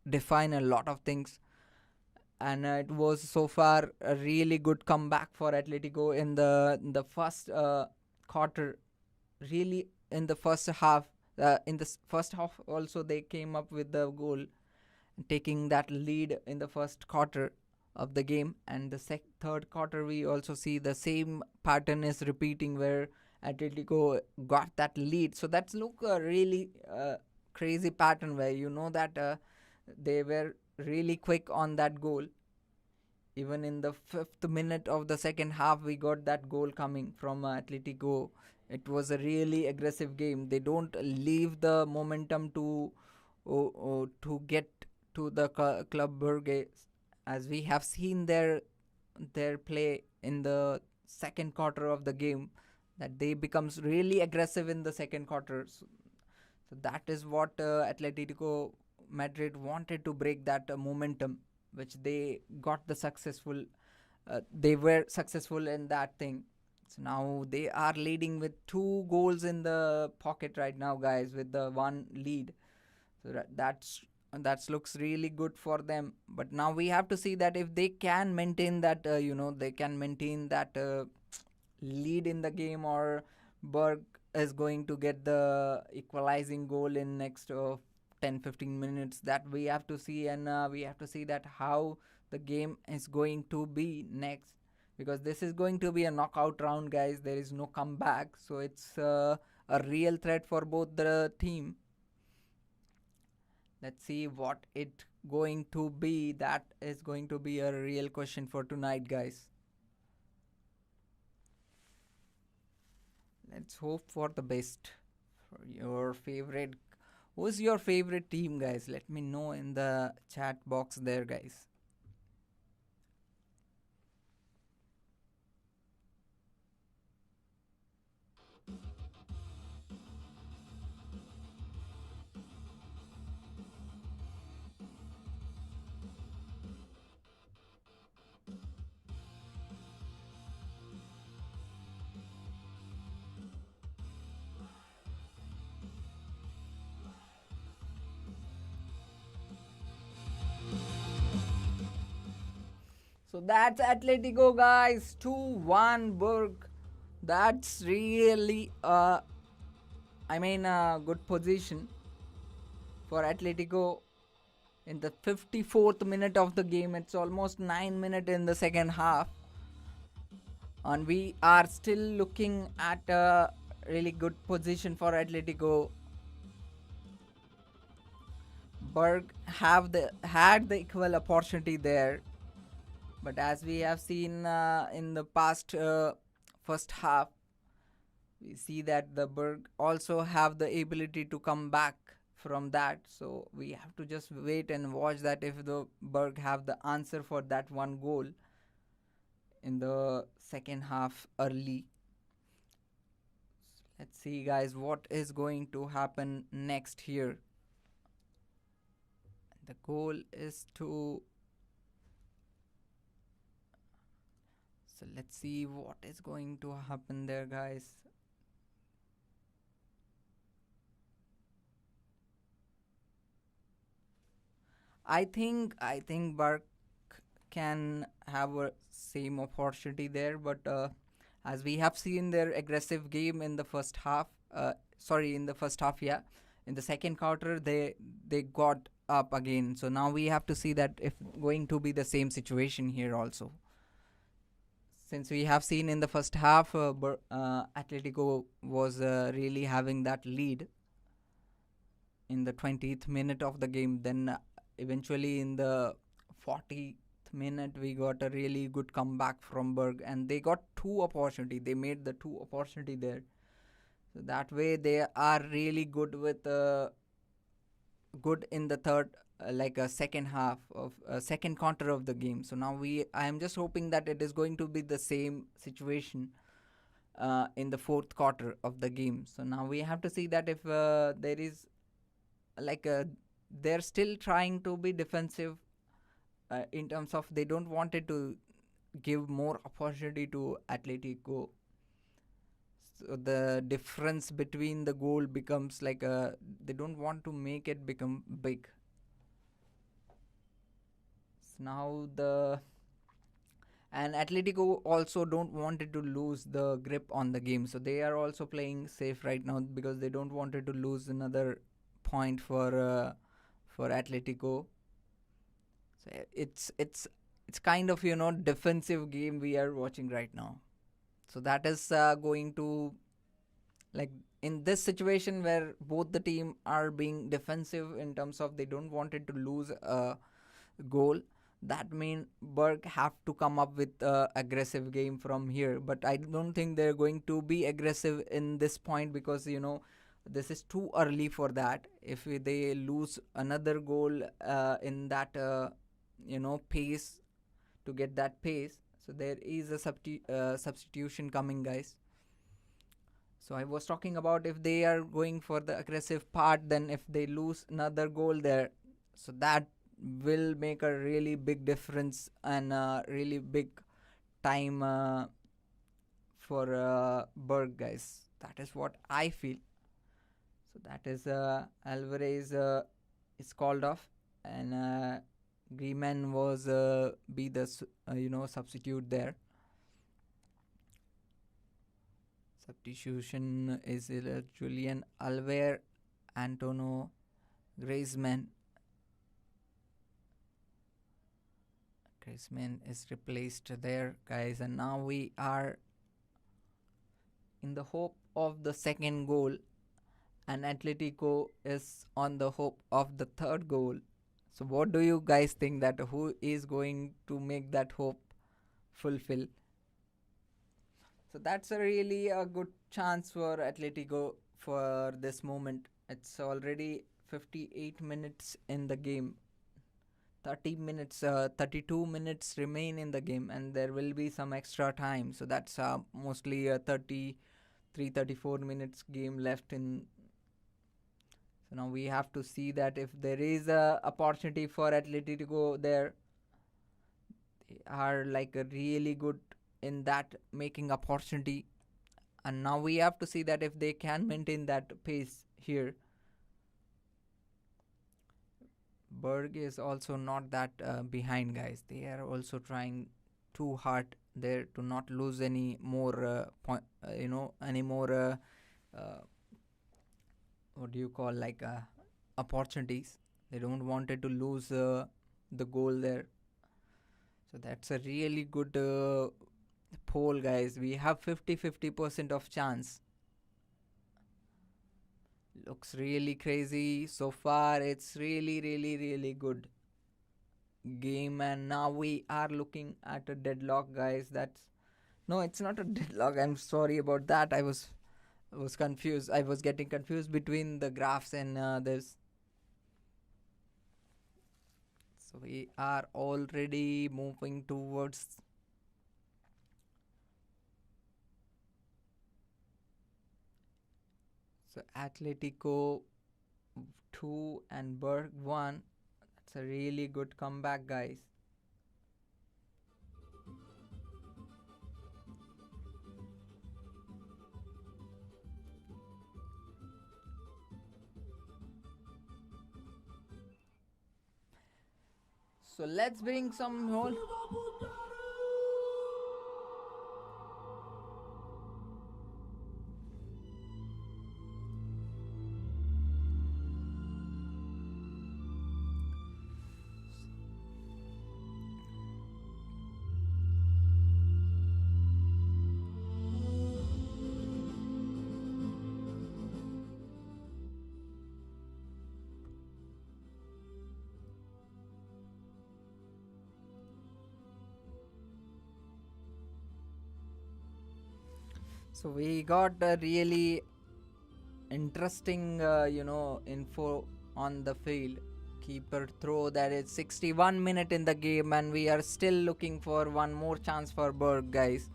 Speaker 1: define a lot of things. And it was so far a really good comeback for Atletico in the first quarter. Really, in the first half, first half also they came up with the goal, taking that lead in the first quarter of the game. And the third quarter we also see the same pattern is repeating where Atletico got that lead. So that's look a really crazy pattern where you know that they were really quick on that goal. Even in the 5th minute of the second half we got that goal coming from Atletico. It was a really aggressive game. They don't leave the momentum to get to the Club Brugge, as we have seen their play in the second quarter of the game, that they becomes really aggressive in the second quarter. So that is what Atletico Madrid wanted to break that momentum, which they got the successful. They were successful in that thing. So now they are leading with 2 goals in the pocket right now, guys, with the one lead. So that looks really good for them. But now we have to see that if they can maintain that, they can maintain that lead in the game, or Berg is going to get the equalizing goal in next 10-15 minutes. That we have to see, and we have to see that how the game is going to be next, because this is going to be a knockout round, guys. There is no comeback, so it's a a real threat for both the team. Let's see what it going to be. That is going to be a real question for tonight, guys. Let's hope for the best. For your favorite, who's your favorite team, guys? Let me know in the chat box there, guys. So that's Atletico, guys. 2-1 Burg. That's really a good position for Atletico in the 54th minute of the game. It's almost 9 minutes in the second half. And we are still looking at a really good position for Atletico. Berg had the equal opportunity there, but as we have seen in the past first half, we see that the Berg also have the ability to come back from that. So we have to just wait and watch that if the Berg have the answer for that one goal in the second half early. Let's see, guys, what is going to happen next here. The goal is to... So let's see what is going to happen there, guys. I think Bark can have a same opportunity there, but as we have seen their aggressive game in the first half, in the first half, yeah. In the second quarter, they got up again. So now we have to see that if going to be the same situation here also. Since we have seen in the first half, Atletico was really having that lead in the 20th minute of the game. Then eventually in the 40th minute, we got a really good comeback from Berg, and they got two opportunity. They made the two opportunity there. So that way they are really good with good in the third, like a second half of second quarter of the game. So now I am just hoping that it is going to be the same situation in the fourth quarter of the game. So now we have to see that if there is like they're still trying to be defensive in terms of they don't want it to give more opportunity to Atletico. So the difference between the goal becomes like they don't want to make it become big. So now and Atletico also don't want it to lose the grip on the game, so they are also playing safe right now because they don't want it to lose another point for Atletico. So it's kind of defensive game we are watching right now. So that is going to, like, in this situation where both the team are being defensive in terms of they don't want it to lose a goal, that means Berg have to come up with aggressive game from here. But I don't think they're going to be aggressive in this point because this is too early for that. If they lose another goal in that pace, to get that pace, so there is a substitution coming, guys. So I was talking about if they are going for the aggressive part, then if they lose another goal there, so that will make a really big difference and really big time for Berg, guys. That is what I feel. So that is Alvarez is called off, and Griezmann was be the substitute there. Substitution is Julian Alvarez, Antonio Griezmann. Griezmann is replaced there, guys, and now we are in the hope of the second goal, and Atletico is on the hope of the third goal. So, what do you guys think that who is going to make that hope fulfill? So that's a really a good chance for Atletico for this moment. It's already 58 minutes in the game. 30 minutes, 32 minutes remain in the game, and there will be some extra time. So that's mostly a 33, 34 minutes game left in. So now we have to see that if there is a opportunity for Atletico there, they are like a really good in that making opportunity, and now we have to see that if they can maintain that pace here. Berg is also not that behind, guys. They are also trying too hard there to not lose any more any more what do you call like opportunities. They don't wanted to lose the goal there. So that's a really good poll, guys. We have 50-50% of chance. Looks really crazy so far. It's really good game, and now we are looking at a deadlock, guys. That's no, it's not a deadlock. I'm sorry about that. I was confused. I was getting confused between the graphs and this. So we are already moving towards. So Atletico 2 and Berg 1. That's a really good comeback, guys. So let's bring some more. So we got a really interesting, info on the field. Keeper throw that is 61 minute in the game, and we are still looking for one more chance for Berg, guys.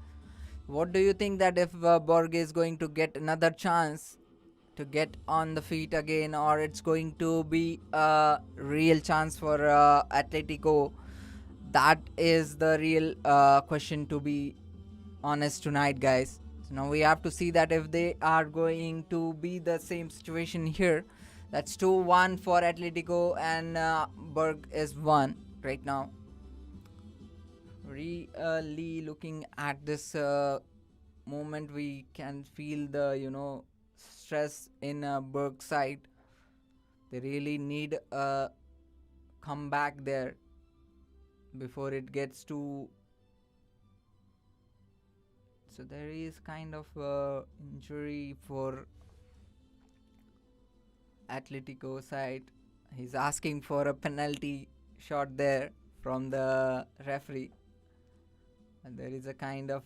Speaker 1: What do you think that if Berg is going to get another chance to get on the feet again, or it's going to be a real chance for Atletico? That is the real question, to be honest, tonight, guys. So now we have to see that if they are going to be the same situation here. That's 2-1 for Atletico, and Berg is 1 right now. Really looking at this moment, we can feel the stress in Berg side. They really need a comeback there before it gets too. So there is kind of injury for Atletico side. He's asking for a penalty shot there from the referee, and there is a kind of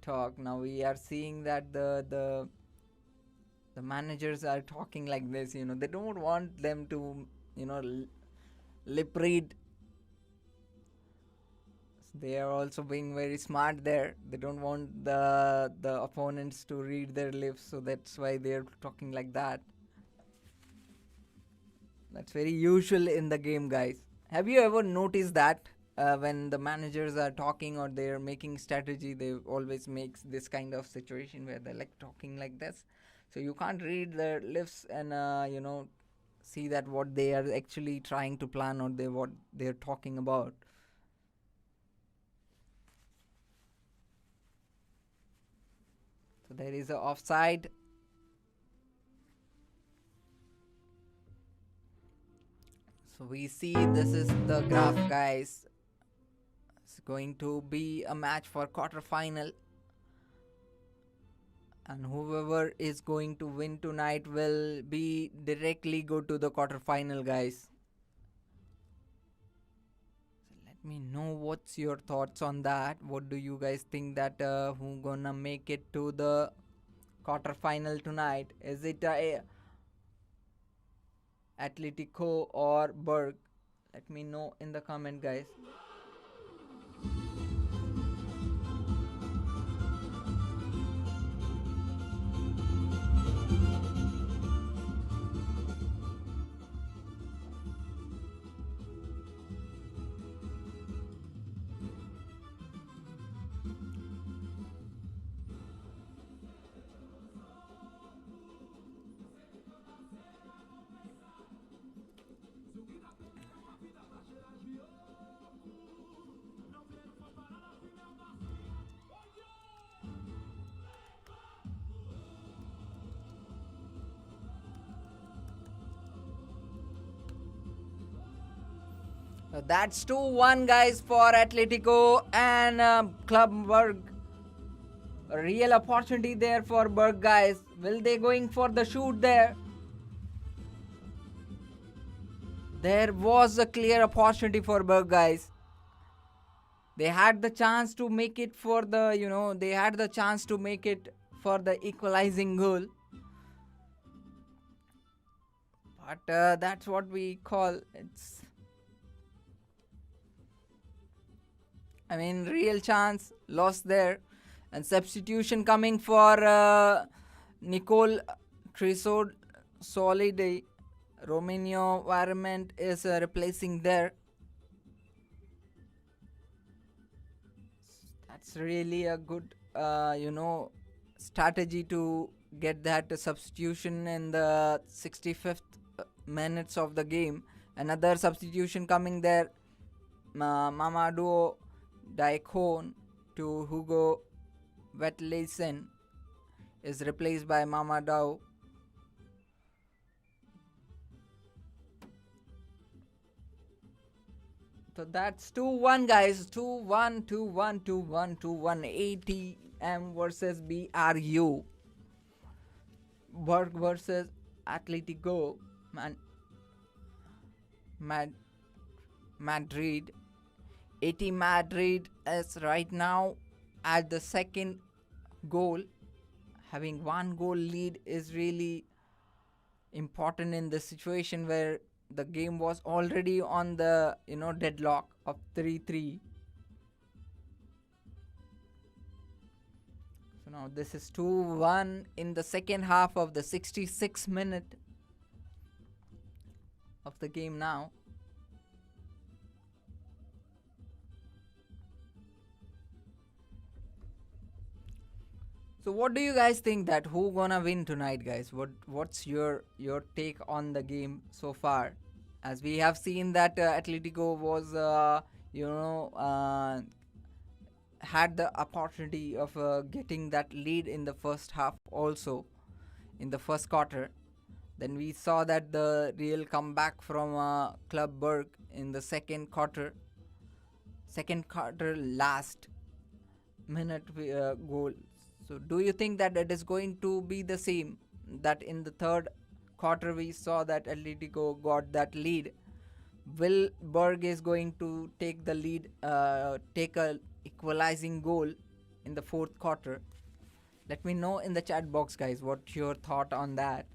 Speaker 1: talk. Now we are seeing that the managers are talking like this. They don't want them to lip read. They are also being very smart there. They don't want the opponents to read their lips, so that's why they're talking like that. That's very usual in the game, guys. Have you ever noticed that when the managers are talking or they're making strategy, they always makes this kind of situation where they're like talking like this, so you can't read their lips and see that what they are actually trying to plan or what they're talking about. So there is a offside. So we see this is the graph, guys. It's going to be a match for quarterfinal. and whoever is going to win tonight will be directly go to the quarterfinal, guys. So let me know what's your thoughts on that. What do you guys think that who gonna make it to the quarterfinal tonight? Is it Atletico or Brugge? Let me know in the comment, guys. That's 2-1, guys, for Atletico and Club Brugge. A real opportunity there for Brugge, guys. Will they going for the shoot there? There was a clear opportunity for Brugge, guys. They had the chance to make it for the, they had the chance to make it for the equalizing goal. But that's what we call real chance lost there. And substitution coming for Nicole Trisod Solide. Romeo Varement is replacing there. That's really a good, strategy to get that substitution in the 65th minutes of the game. Another substitution coming there. Mamadou Daikon to Hugo Vetlesen is replaced by Mamadou. So that's 2-1, guys. 2-1, 2-1, 2-1, 2-1. ATM versus BRU. Brugge versus Atletico Madrid. AT Madrid is right now at the second goal. Having one goal lead is really important in this situation where the game was already on the deadlock of 3-3. So now this is 2-1 in the second half of the 66th minute of the game now. So what do you guys think that who gonna win tonight, guys? What's your take on the game so far? As we have seen that Atletico was had the opportunity of getting that lead in the first half also in the first quarter. Then we saw that the real comeback from Club Brugge in the second quarter last minute goal. So do you think that it is going to be the same, that in the third quarter we saw that Atletico got that lead? Will Brugge is going to take the lead, take a equalizing goal in the fourth quarter? Let me know in the chat box, guys, what's your thought on that.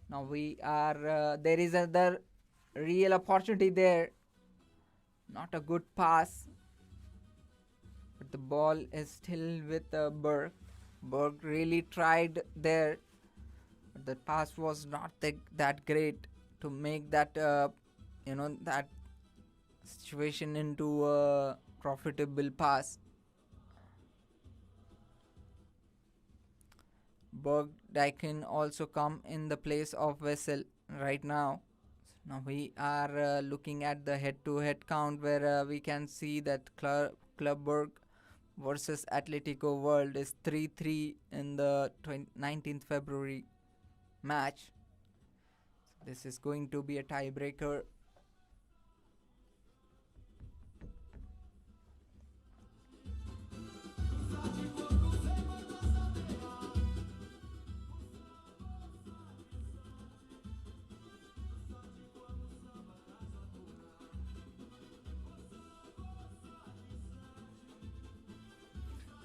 Speaker 1: Now we are, there is another real opportunity there. Not a good pass, but the ball is still with Brugge. Brugge really tried there, but the pass was not that great to make that that situation into a profitable pass. Brugge can also come in the place of Vessel right now. Now we are looking at the head-to-head count where we can see that Club Brugge versus Atletico World is 3-3 in the 19th February match. So this is going to be a tiebreaker.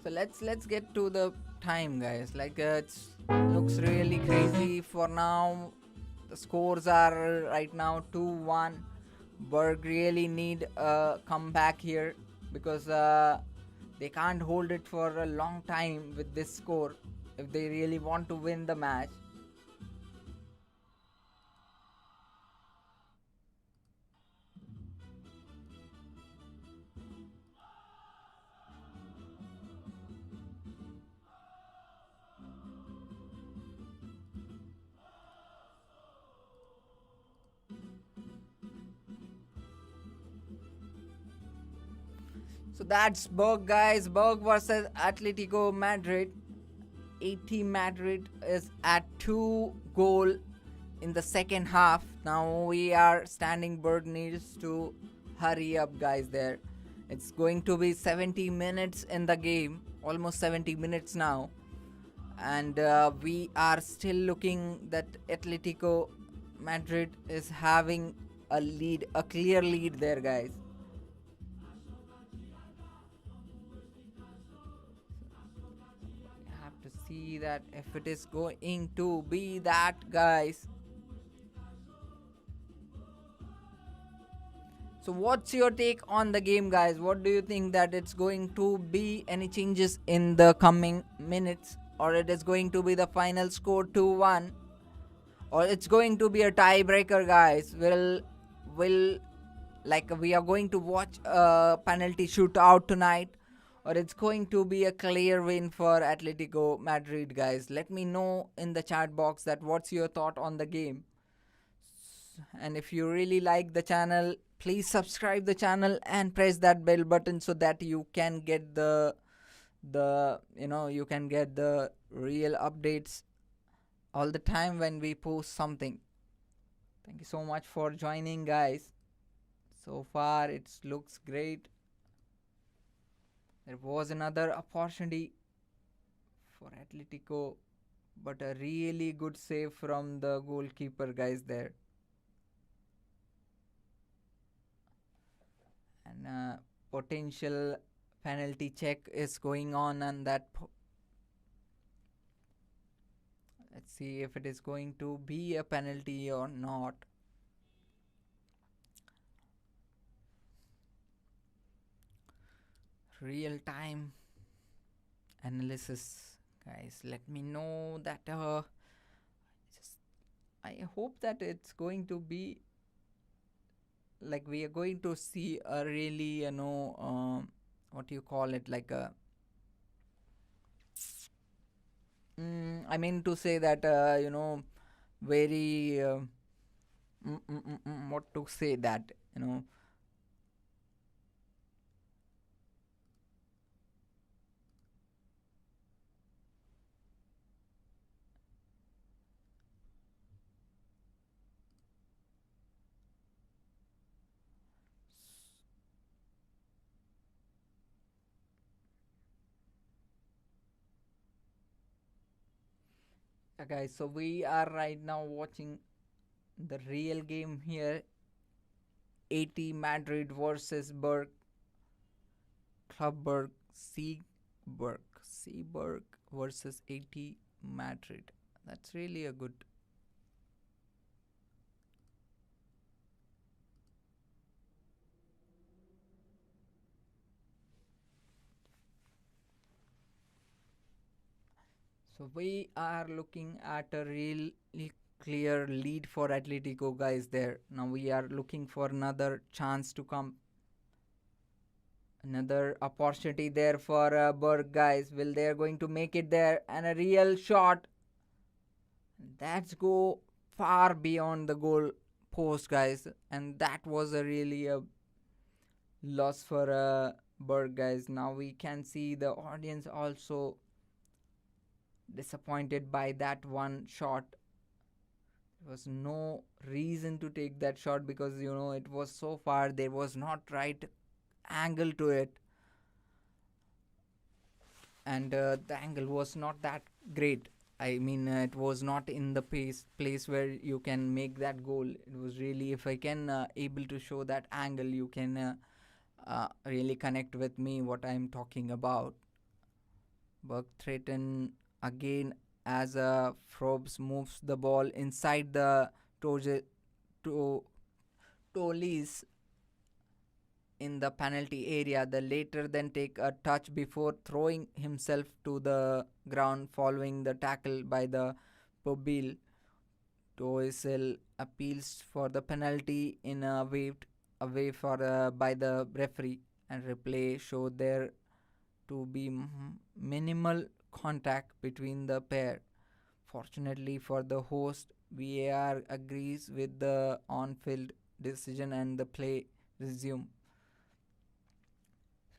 Speaker 1: So let's get to the time, guys. Like it looks really crazy for now. The scores are right now 2-1. Berg really need a comeback here because they can't hold it for a long time with this score if they really want to win the match. So that's Berg, guys. Berg versus Atletico Madrid. Madrid is at 2 goal in the second half. Now we are standing. Berg needs to hurry up, guys. There, it's going to be 70 minutes in the game, almost 70 minutes now, and we are still looking that Atletico Madrid is having a lead, a clear lead there, guys. Have to see that if it is going to be that, guys. So what's your take on the game, guys? What do you think, that it's going to be any changes in the coming minutes, or it is going to be the final score 2-1, or it's going to be a tiebreaker, guys? Will like we are going to watch a penalty shootout tonight, or it's going to be a clear win for Atletico Madrid, guys? Let me know in the chat box that what's your thought on the game. And if you really like the channel, please subscribe the channel and press that bell button so that you can get the you can get the real updates all the time when we post something. Thank you so much for joining, guys. So far it looks great. There was another opportunity for Atletico, but a really good save from the goalkeeper, guys, there. And potential penalty check is going on, and that let's see if it is going to be a penalty or not. Real time analysis, guys. Let me know that I hope that it's going to be like we are going to see a really what do you call it, like a I mean to say that very what to say that guys. So we are right now watching the real game here. Atlético Madrid versus Berg. Club Brugge, Seaburg versus Atlético Madrid. That's really a good. So we are looking at a really clear lead for Atletico, guys, there. Now we are looking for another chance to come. Another opportunity there for Berg, guys. Will they are going to make it there? And a real shot. That's go far beyond the goal post, guys. And that was a really a loss for Berg, guys. Now we can see the audience also disappointed by that one shot. There was no reason to take that shot because it was so far. There was not right angle to it, and the angle was not that great. I mean, it was not in the place where you can make that goal. It was really, if I can able to show that angle, you can really connect with me what I'm talking about. Burke threaten again as Frobes moves the ball inside the to Tolis in the penalty area. The latter then take a touch before throwing himself to the ground following the tackle by the Pobil. Toisel appeals for the penalty in a waved away for by the referee, and replay showed there to be minimal contact between the pair. Fortunately for the host, VAR agrees with the on-field decision and the play resume.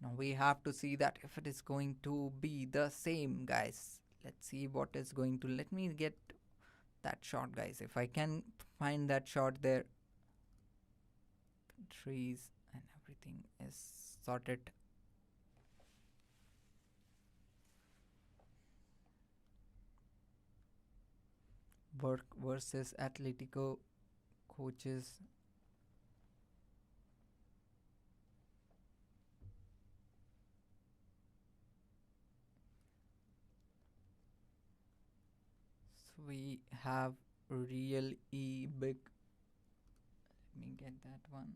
Speaker 1: Now we have to see that if it is going to be the same, guys. Let's see what is going to. Let me get that shot, guys. If I can find that shot there. Trees and everything is sorted. Work versus Atletico coaches. So we have real E big. Let me get that one.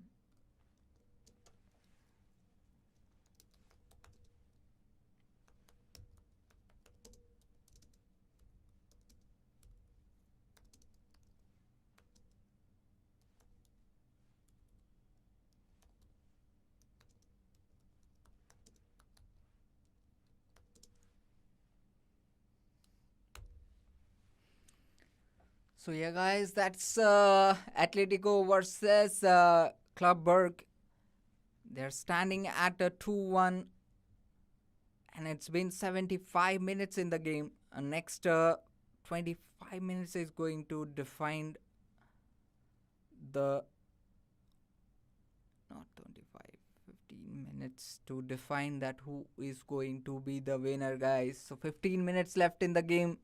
Speaker 1: So yeah, guys, that's Atletico versus Club Brugge. They're standing at a 2-1, and it's been 75 minutes in the game. Next 25 minutes is going to define the not 25 15 minutes to define that who is going to be the winner, guys. So 15 minutes left in the game,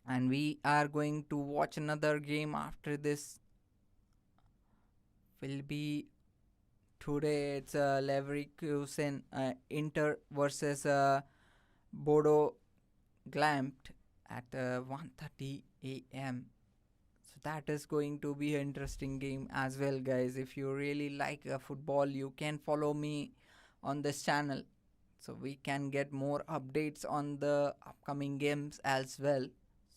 Speaker 1: and we are going to watch another game after this. Will be today. It's Leverkusen Inter versus Bodo Glampt at 1:30 a.m. So that is going to be an interesting game as well, guys. If you really like football, you can follow me on this channel, so we can get more updates on the upcoming games as well.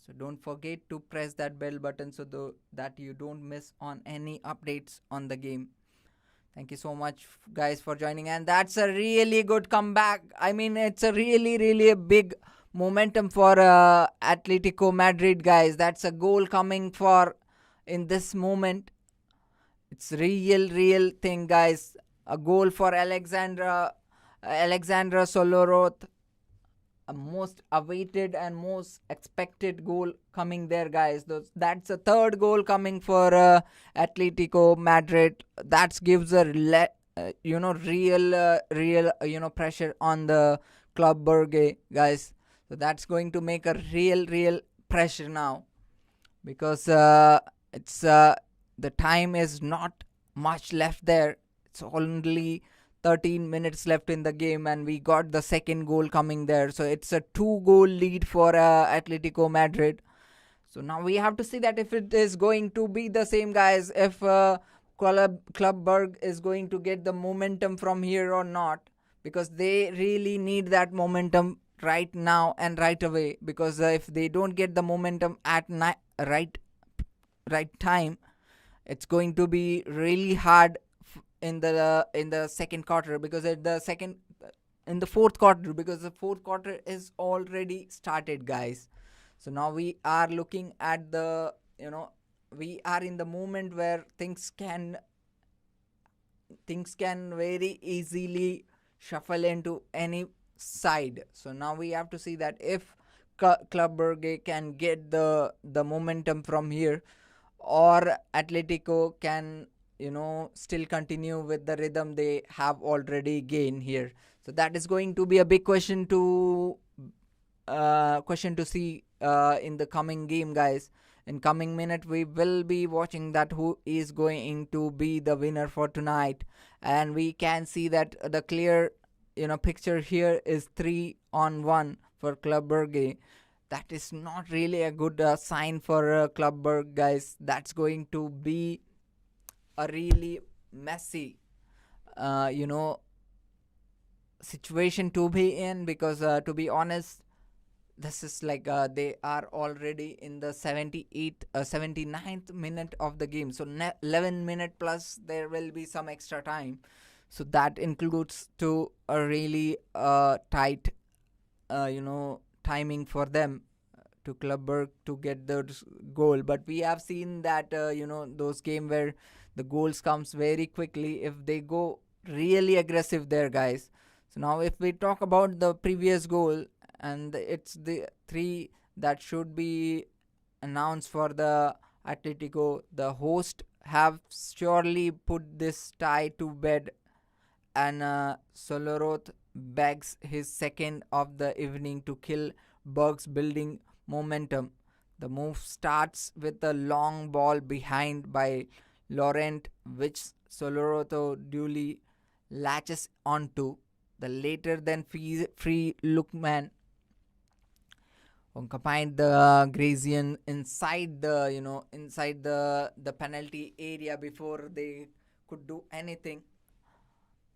Speaker 1: So don't forget to press that bell button so that you don't miss on any updates on the game. Thank you so much, guys, for joining. And that's a really good comeback. I mean, it's a really a big momentum for Atletico Madrid, guys. That's a goal coming for in this moment. It's real thing, guys. A goal for Alexandra Soloroth. A most awaited and most expected goal coming there, guys. That's a third goal coming for Atletico Madrid. That gives a real pressure on the Club Brugge, guys. So that's going to make a real pressure now, because it's the time is not much left there. It's only 13 minutes left in the game, and we got the second goal coming there. So it's a 2-goal lead for Atletico Madrid. So now we have to see that if it is going to be the same, guys. If Club Brugge is going to get the momentum from here or not, because they really need that momentum right now and right away. Because if they don't get the momentum at right time, it's going to be really hard in the second quarter, because in the fourth quarter, because the fourth quarter is already started, guys. So now we are looking at the we are in the moment where things can very easily shuffle into any side. So now we have to see that if Club Brugge can get the momentum from here, or Atletico can still continue with the rhythm they have already gained here. So that is going to be a big question to see in the coming game, guys. In coming minute, we will be watching that who is going to be the winner for tonight, and we can see that the clear picture here is 3 2-1 for Club Brugge. That is not really a good sign for Club Brugge, guys. That's going to be a really messy, you know, situation to be in, because to be honest, this is like they are already in the 79th minute of the game, so 11 minute plus there will be some extra time, so that includes to a really tight timing for them to Club Brugge to get the goal. But we have seen that those game where the goals comes very quickly if they go really aggressive there, guys. So now if we talk about the previous goal, and it's the three that should be announced for the Atletico, the host have surely put this tie to bed, and Soloroth bags his second of the evening to kill Berg's building momentum. The move starts with a long ball behind by Laurent, which Soloroto duly latches onto. The later than free Lookman combined the Grazian inside the penalty area before they could do anything.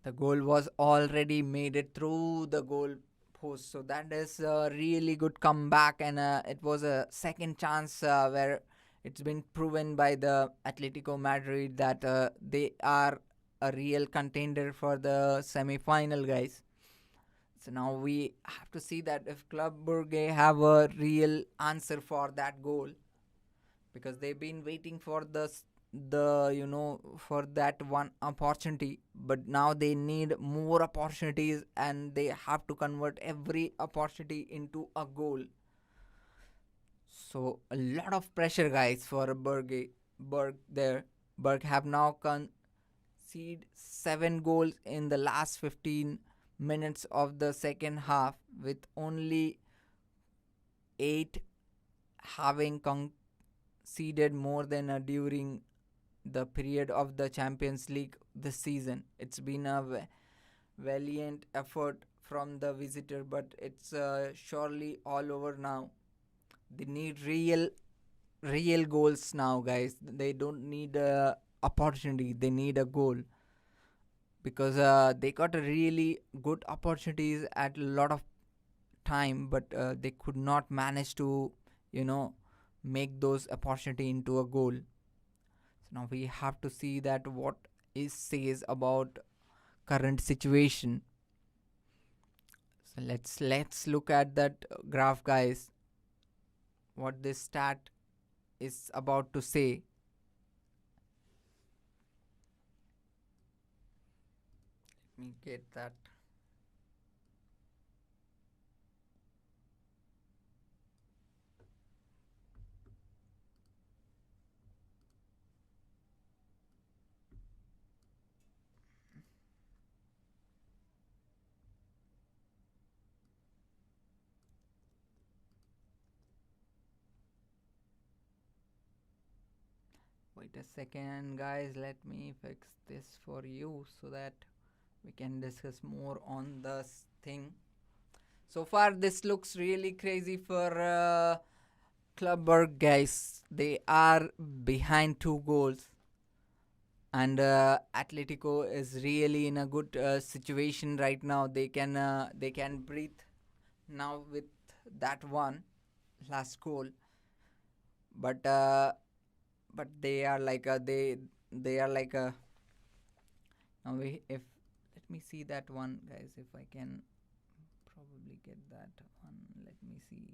Speaker 1: The goal was already made it through the goal post, so that is a really good comeback, and it was a second chance where it's been proven by the Atletico Madrid that they are a real contender for the semi-final, guys. So now we have to see that if Club Brugge have a real answer for that goal, because they've been waiting for for that one opportunity, but now they need more opportunities and they have to convert every opportunity into a goal. So a lot of pressure, guys, for Berg there. Berg have now conceded 7 goals in the last 15 minutes of the second half, with only 8 having conceded more than during the period of the Champions League this season. It's been a valiant effort from the visitor, but it's surely all over now. They need real goals now, guys. They don't need a opportunity, they need a goal, because they got a really good opportunities at a lot of time, but they could not manage to make those opportunity into a goal. So now we have to see that what it says about current situation. So let's look at that graph, guys, what this stat is about to say. Let me get that. Wait a second, guys, let me fix this for you so that we can discuss more on this thing. So far this looks really crazy for Club Brugge, guys. They are behind 2 goals, and Atletico is really in a good situation right now. They can breathe now with that one last goal, but they are like they are like a now we if let me see that one, guys, if I can probably get that one. Let me see.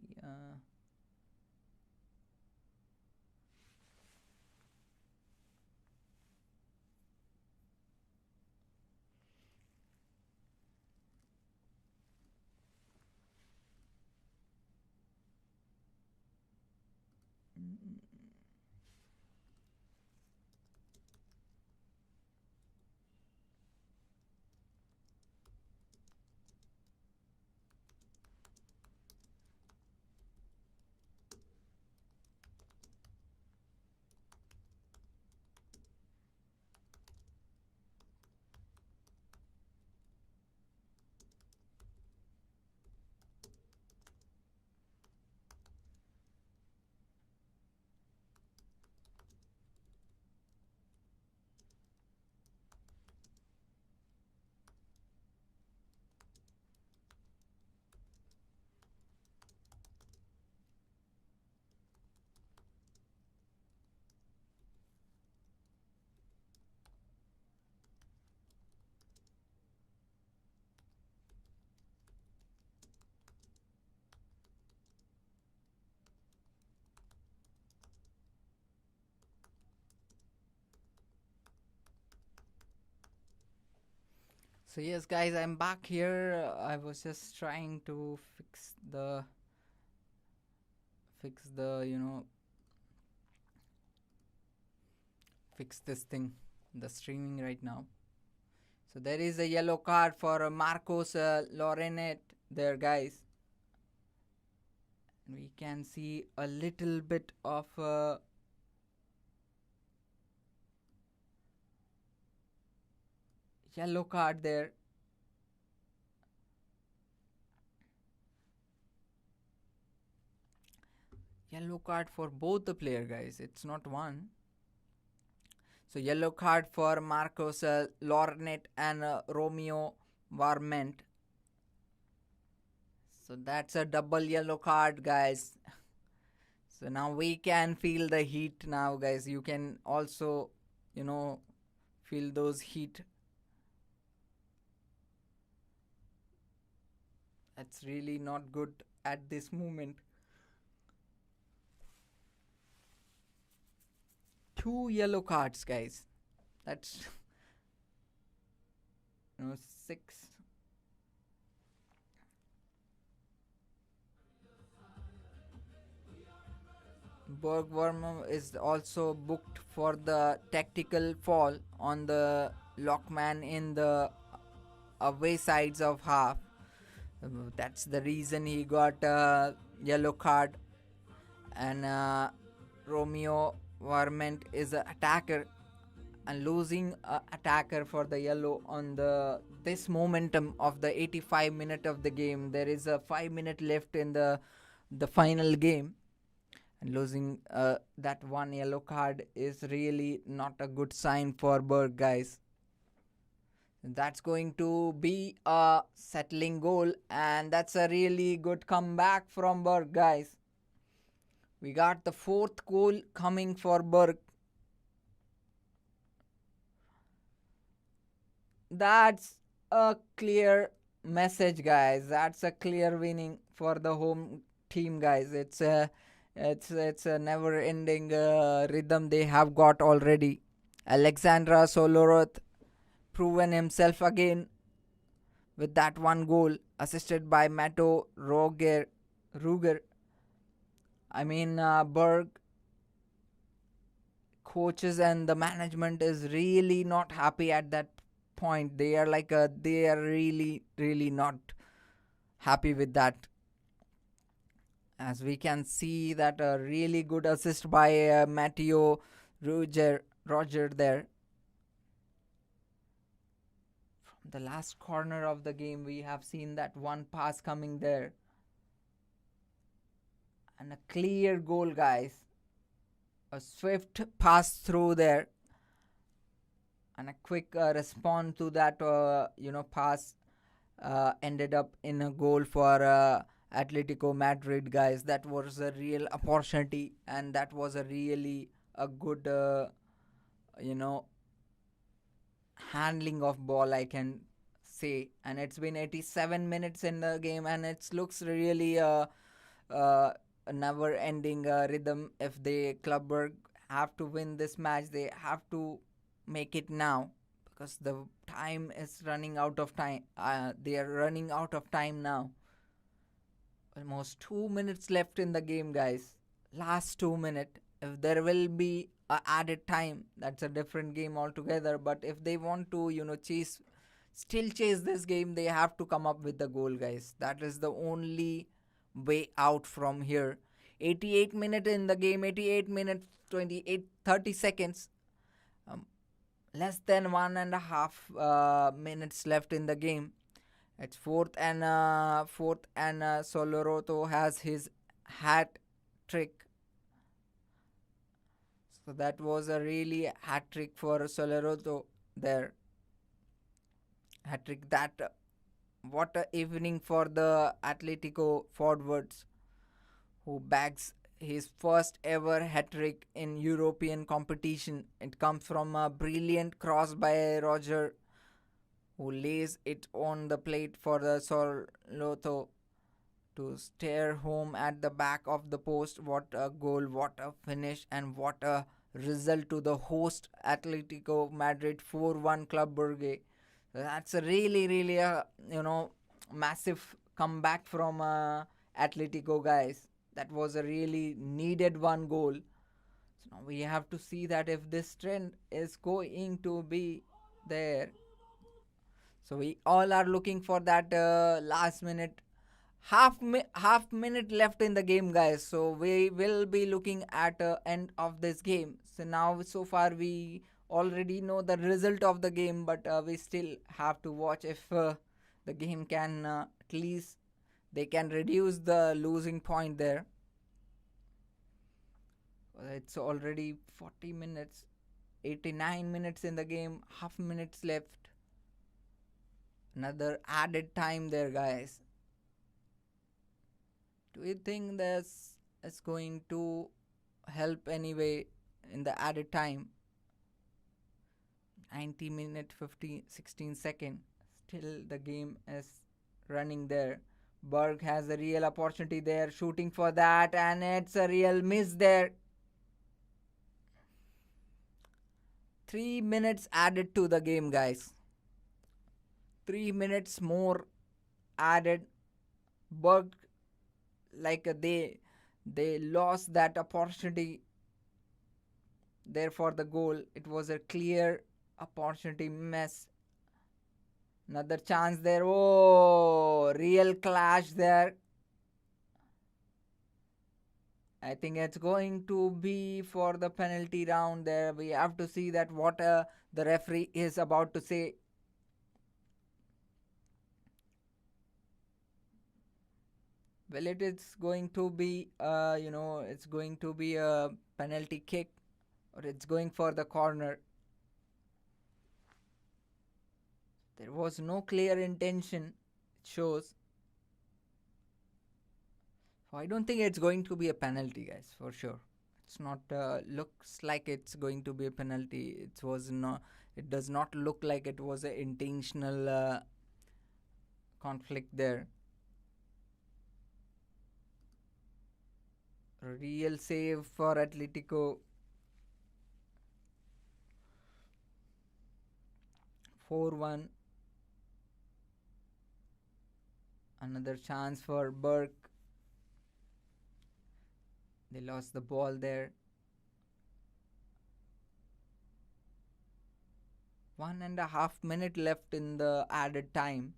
Speaker 1: So yes, guys, I'm back here. I was just trying to fix the fix this thing, the streaming right now. So there is a yellow card for Marcos Lorenet there, guys. And we can see a little bit of yellow card there. Yellow card for both the player, guys. It's not one. So yellow card for Marcos Lornet and Romeo Varment. So that's a double yellow card, guys. So now we can feel the heat now, guys. You can also, feel those heat. That's really not good at this moment. 2 yellow cards, guys. That's 6. Bergworm is also booked for the tactical fall on the lockman in the away sides of half. That's the reason he got a yellow card. And Romeo Varment is an attacker, and losing attacker for the yellow on this momentum of the 85 minute of the game. There is a 5 minute left in the final game, and losing that one yellow card is really not a good sign for Berg, guys. That's going to be a settling goal, and that's a really good comeback from Berg, guys. We got the 4th goal coming for Berg. That's a clear message, guys. That's a clear winning for the home team, guys. It's a never-ending rhythm they have got already. Alexandra Soloroth proven himself again with that one goal, assisted by Mato Ruger. I mean, Berg coaches and the management is really not happy at that point. They are really not happy with that. As we can see that a really good assist by Matteo Roger there. From the last corner of the game, we have seen that one pass coming there. And a clear goal, guys. A swift pass through there. And a quick response to that, pass ended up in a goal for Atletico Madrid, guys. That was a real opportunity, and that was a really a good, handling of ball, I can say. And it's been 87 minutes in the game, and it looks really a never-ending rhythm. If the Club Brugge have to win this match, they have to make it now, because the time is running out of time. They are running out of time now. Almost 2 minutes left in the game, guys. Last 2 minutes. If there will be a added time, that's a different game altogether. But if they want to, still chase this game, they have to come up with the goal, guys. That is the only way out from here. 88 minutes in the game, 88 minutes, 30 seconds. Less than 1.5 minutes left in the game. It's fourth and Soloroto has his hat trick. So that was a really hat trick for Soloroto there. Hat trick that. What a evening for the Atletico forwards, who bags his first ever hat-trick in European competition. It comes from a brilliant cross by Roger, who lays it on the plate for the Soloroto to stare home at the back of the post. What a goal, what a finish, and what a result to the host Atletico Madrid 4-1 Club Brugge. That's a really massive comeback from Atletico, guys. That was a really needed one goal. So now we have to see that if this trend is going to be there. So we all are looking for that last minute, half minute left in the game, guys. So we will be looking at end of this game. So now so far we already know the result of the game, but we still have to watch if the game can at least they can reduce the losing point there. It's already 40 minutes, 89 minutes in the game, half minutes left. Another added time there, guys. Do you think this is going to help anyway in the added time? 90 minute 15 16 second. Still the game is running there. Berg has a real opportunity there, shooting for that, and it's a real miss there. 3 minutes added to the game, guys. 3 minutes more added. Berg, like they lost that opportunity there for the goal. It was a clear opportunity miss. Another chance there. Oh, real clash there. I think it's going to be for the penalty round there. We have to see that what the referee is about to say. Well, it is going to be, it's going to be a penalty kick, or it's going for the corner. There was no clear intention, it shows. So I don't think it's going to be a penalty, guys, for sure. It's not looks like it's going to be a penalty. It was not. It does not look like it was an intentional conflict there. Real save for Atletico. 4-1. Another chance for Burke. They lost the ball there. 1.5 minutes left in the added time.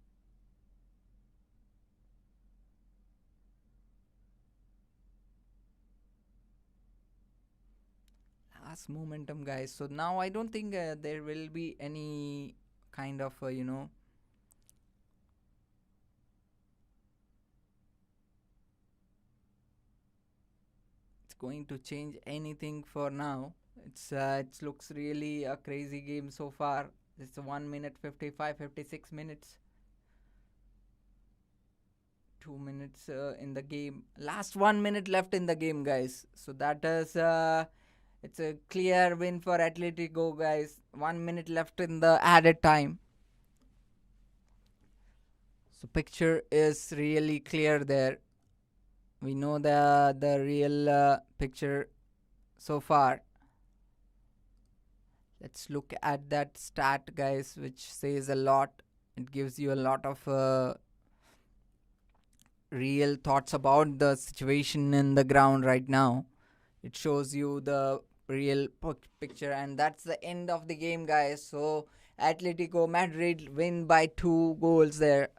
Speaker 1: Last momentum, guys. So now I don't think there will be any kind of it's going to change anything for now. It looks really a crazy game so far. It's 1 minute 56 minutes. 2 minutes in the game. Last 1 minute left in the game, guys. So that is it's a clear win for Atletico, guys. 1 minute left in the added time. So picture is really clear there. We know the real picture so far. Let's look at that stat, guys, which says a lot. It gives you a lot of real thoughts about the situation in the ground right now. It shows you the real picture, and that's the end of the game, guys. So Atletico Madrid win by 2 goals there,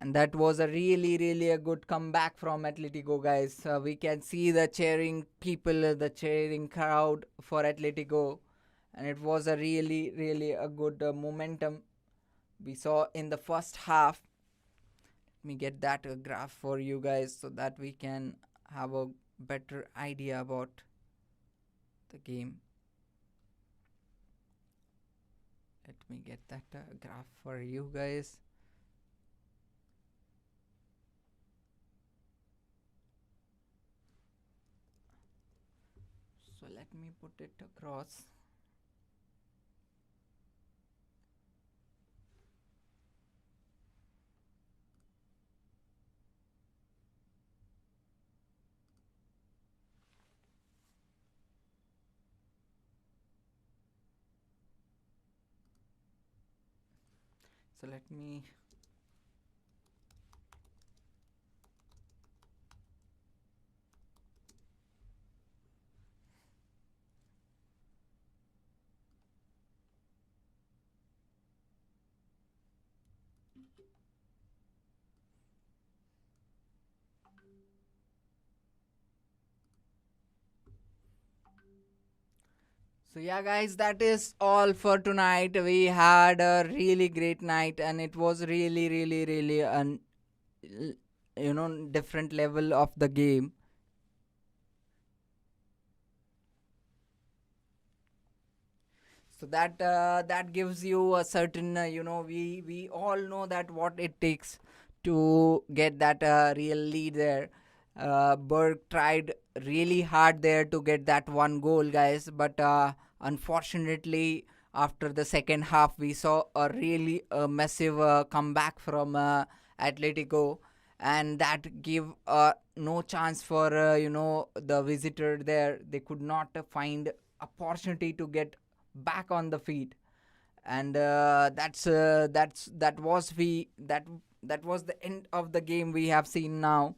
Speaker 1: and that was a really a good comeback from Atletico, guys. We can see the cheering people, the cheering crowd for Atletico, and it was a really a good momentum we saw in the first half. Let me get that graph for you guys so that we can have a better idea about the game. Let me get that graph for you guys. So let me put it across. So let me. So yeah, guys, that is all for tonight. We had a really great night, and it was really, really, really different level of the game. So that gives you a certain we all know that what it takes to get that real lead there. Berg tried really hard there to get that one goal, guys, but unfortunately after the second half we saw a really massive comeback from Atletico, and that gave no chance for the visitor there. They could not find opportunity to get back on the feet, and that was the end of the game we have seen now.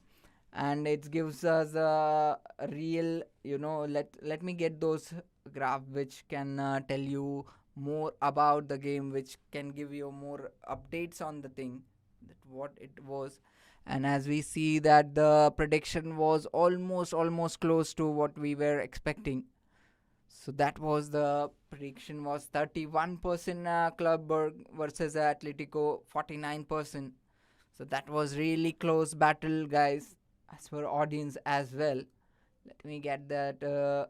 Speaker 1: And it gives us a real, let me get those graph which can tell you more about the game, which can give you more updates on the thing, that what it was. And as we see that the prediction was almost close to what we were expecting. So that was the prediction was 31% Club Brugge versus Atletico 49%. So that was really close battle, guys, as for audience as well. Let me get that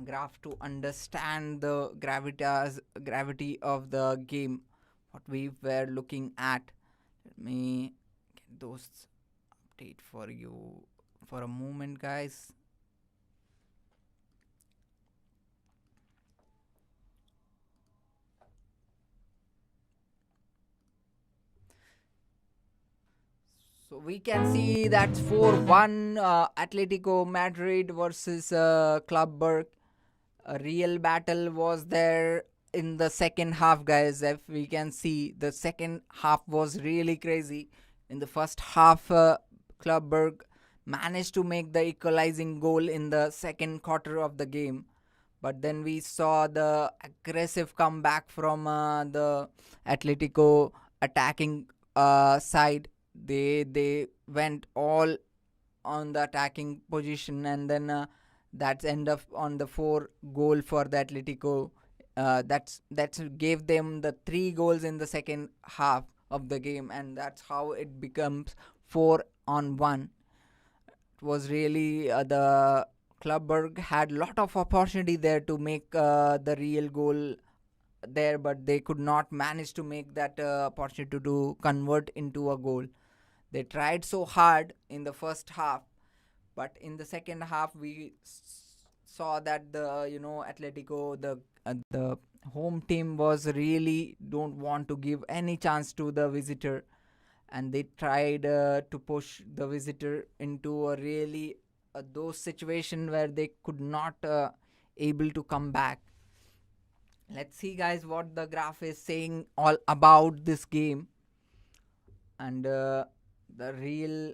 Speaker 1: graph to understand the gravity of the game, what we were looking at. Let me get those update for you for a moment, guys. So we can see that's 4-1 Atletico Madrid versus Club Brugge. A real battle was there in the second half, guys. If we can see, the second half was really crazy. In the first half, Club Brugge managed to make the equalizing goal in the second quarter of the game. But then we saw the aggressive comeback from the Atletico attacking side. They went all on the attacking position, and then that's end up on the 4 goal for the Atletico. That's gave them the 3 goals in the second half of the game, and that's how it becomes 4-1. It was really the Club Brugge had lot of opportunity there to make the real goal there, but they could not manage to make that opportunity to convert into a goal. They tried so hard in the first half, but in the second half we saw that the Atletico, the home team was really don't want to give any chance to the visitor, and they tried to push the visitor into a really those situation where they could not able to come back. Let's see, guys, what the graph is saying all about this game, and the real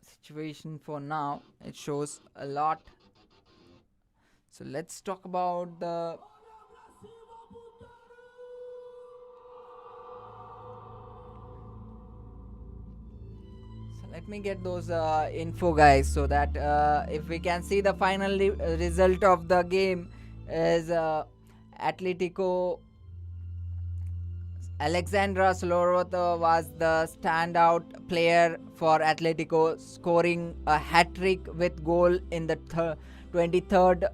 Speaker 1: situation for now. It shows a lot. So let's talk about the let me get those info, guys, so that if we can see the final result of the game is Atletico. Alexandra Solorota was the standout player for Atletico, scoring a hat-trick with goal in the 23rd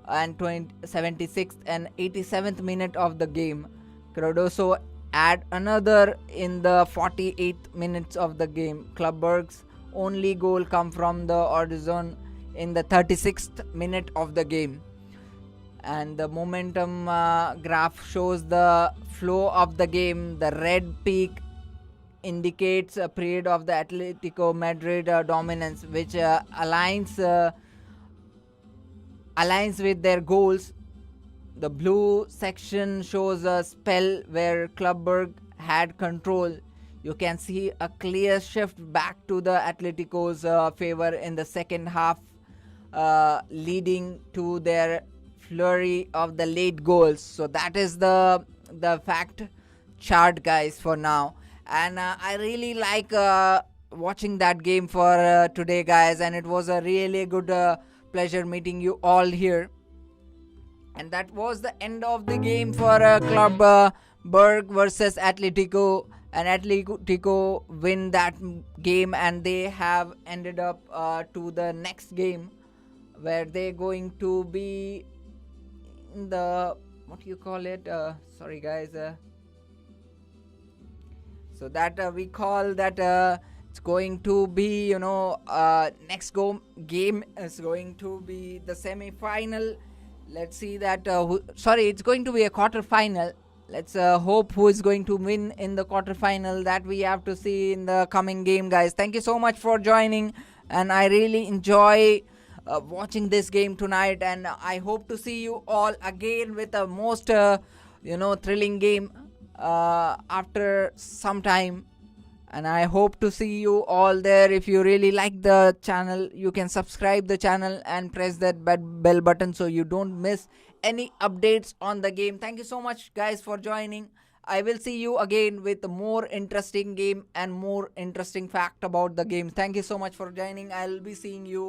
Speaker 1: and 76th and 87th minute of the game. Cardoso add another in the 48th minutes of the game. Club Brugge's only goal come from the Horizon in the 36th minute of the game. And the momentum graph shows the flow of the game. The red peak indicates a period of the Atletico Madrid dominance, which aligns with their goals. the blue section shows a spell where Club Brugge had control. You can see a clear shift back to the Atletico's favor in the second half, leading to their flurry of the late goals. So that is the fact chart, guys, for now. And I really like watching that game for today, guys, and it was a really good pleasure meeting you all here. And that was the end of the game for Club Brugge versus Atletico. And Atletico win that game, and they have ended up to the next game, where they're going to be in the, what do you call it? Sorry, guys. So that we call that it's going to be, next game is going to be the semi-final. Let's see that. It's going to be a quarter-final. Let's hope who is going to win in the quarter-final. That we have to see in the coming game, guys. Thank you so much for joining, and I really enjoy watching this game tonight. And I hope to see you all again with a most, thrilling game after some time. And I hope to see you all there. If you really like the channel, you can subscribe the channel and press that bell button so you don't miss any updates on the game. Thank you so much, guys, for joining. I will see you again with a more interesting game and more interesting fact about the game. Thank you so much for joining. I'll be seeing you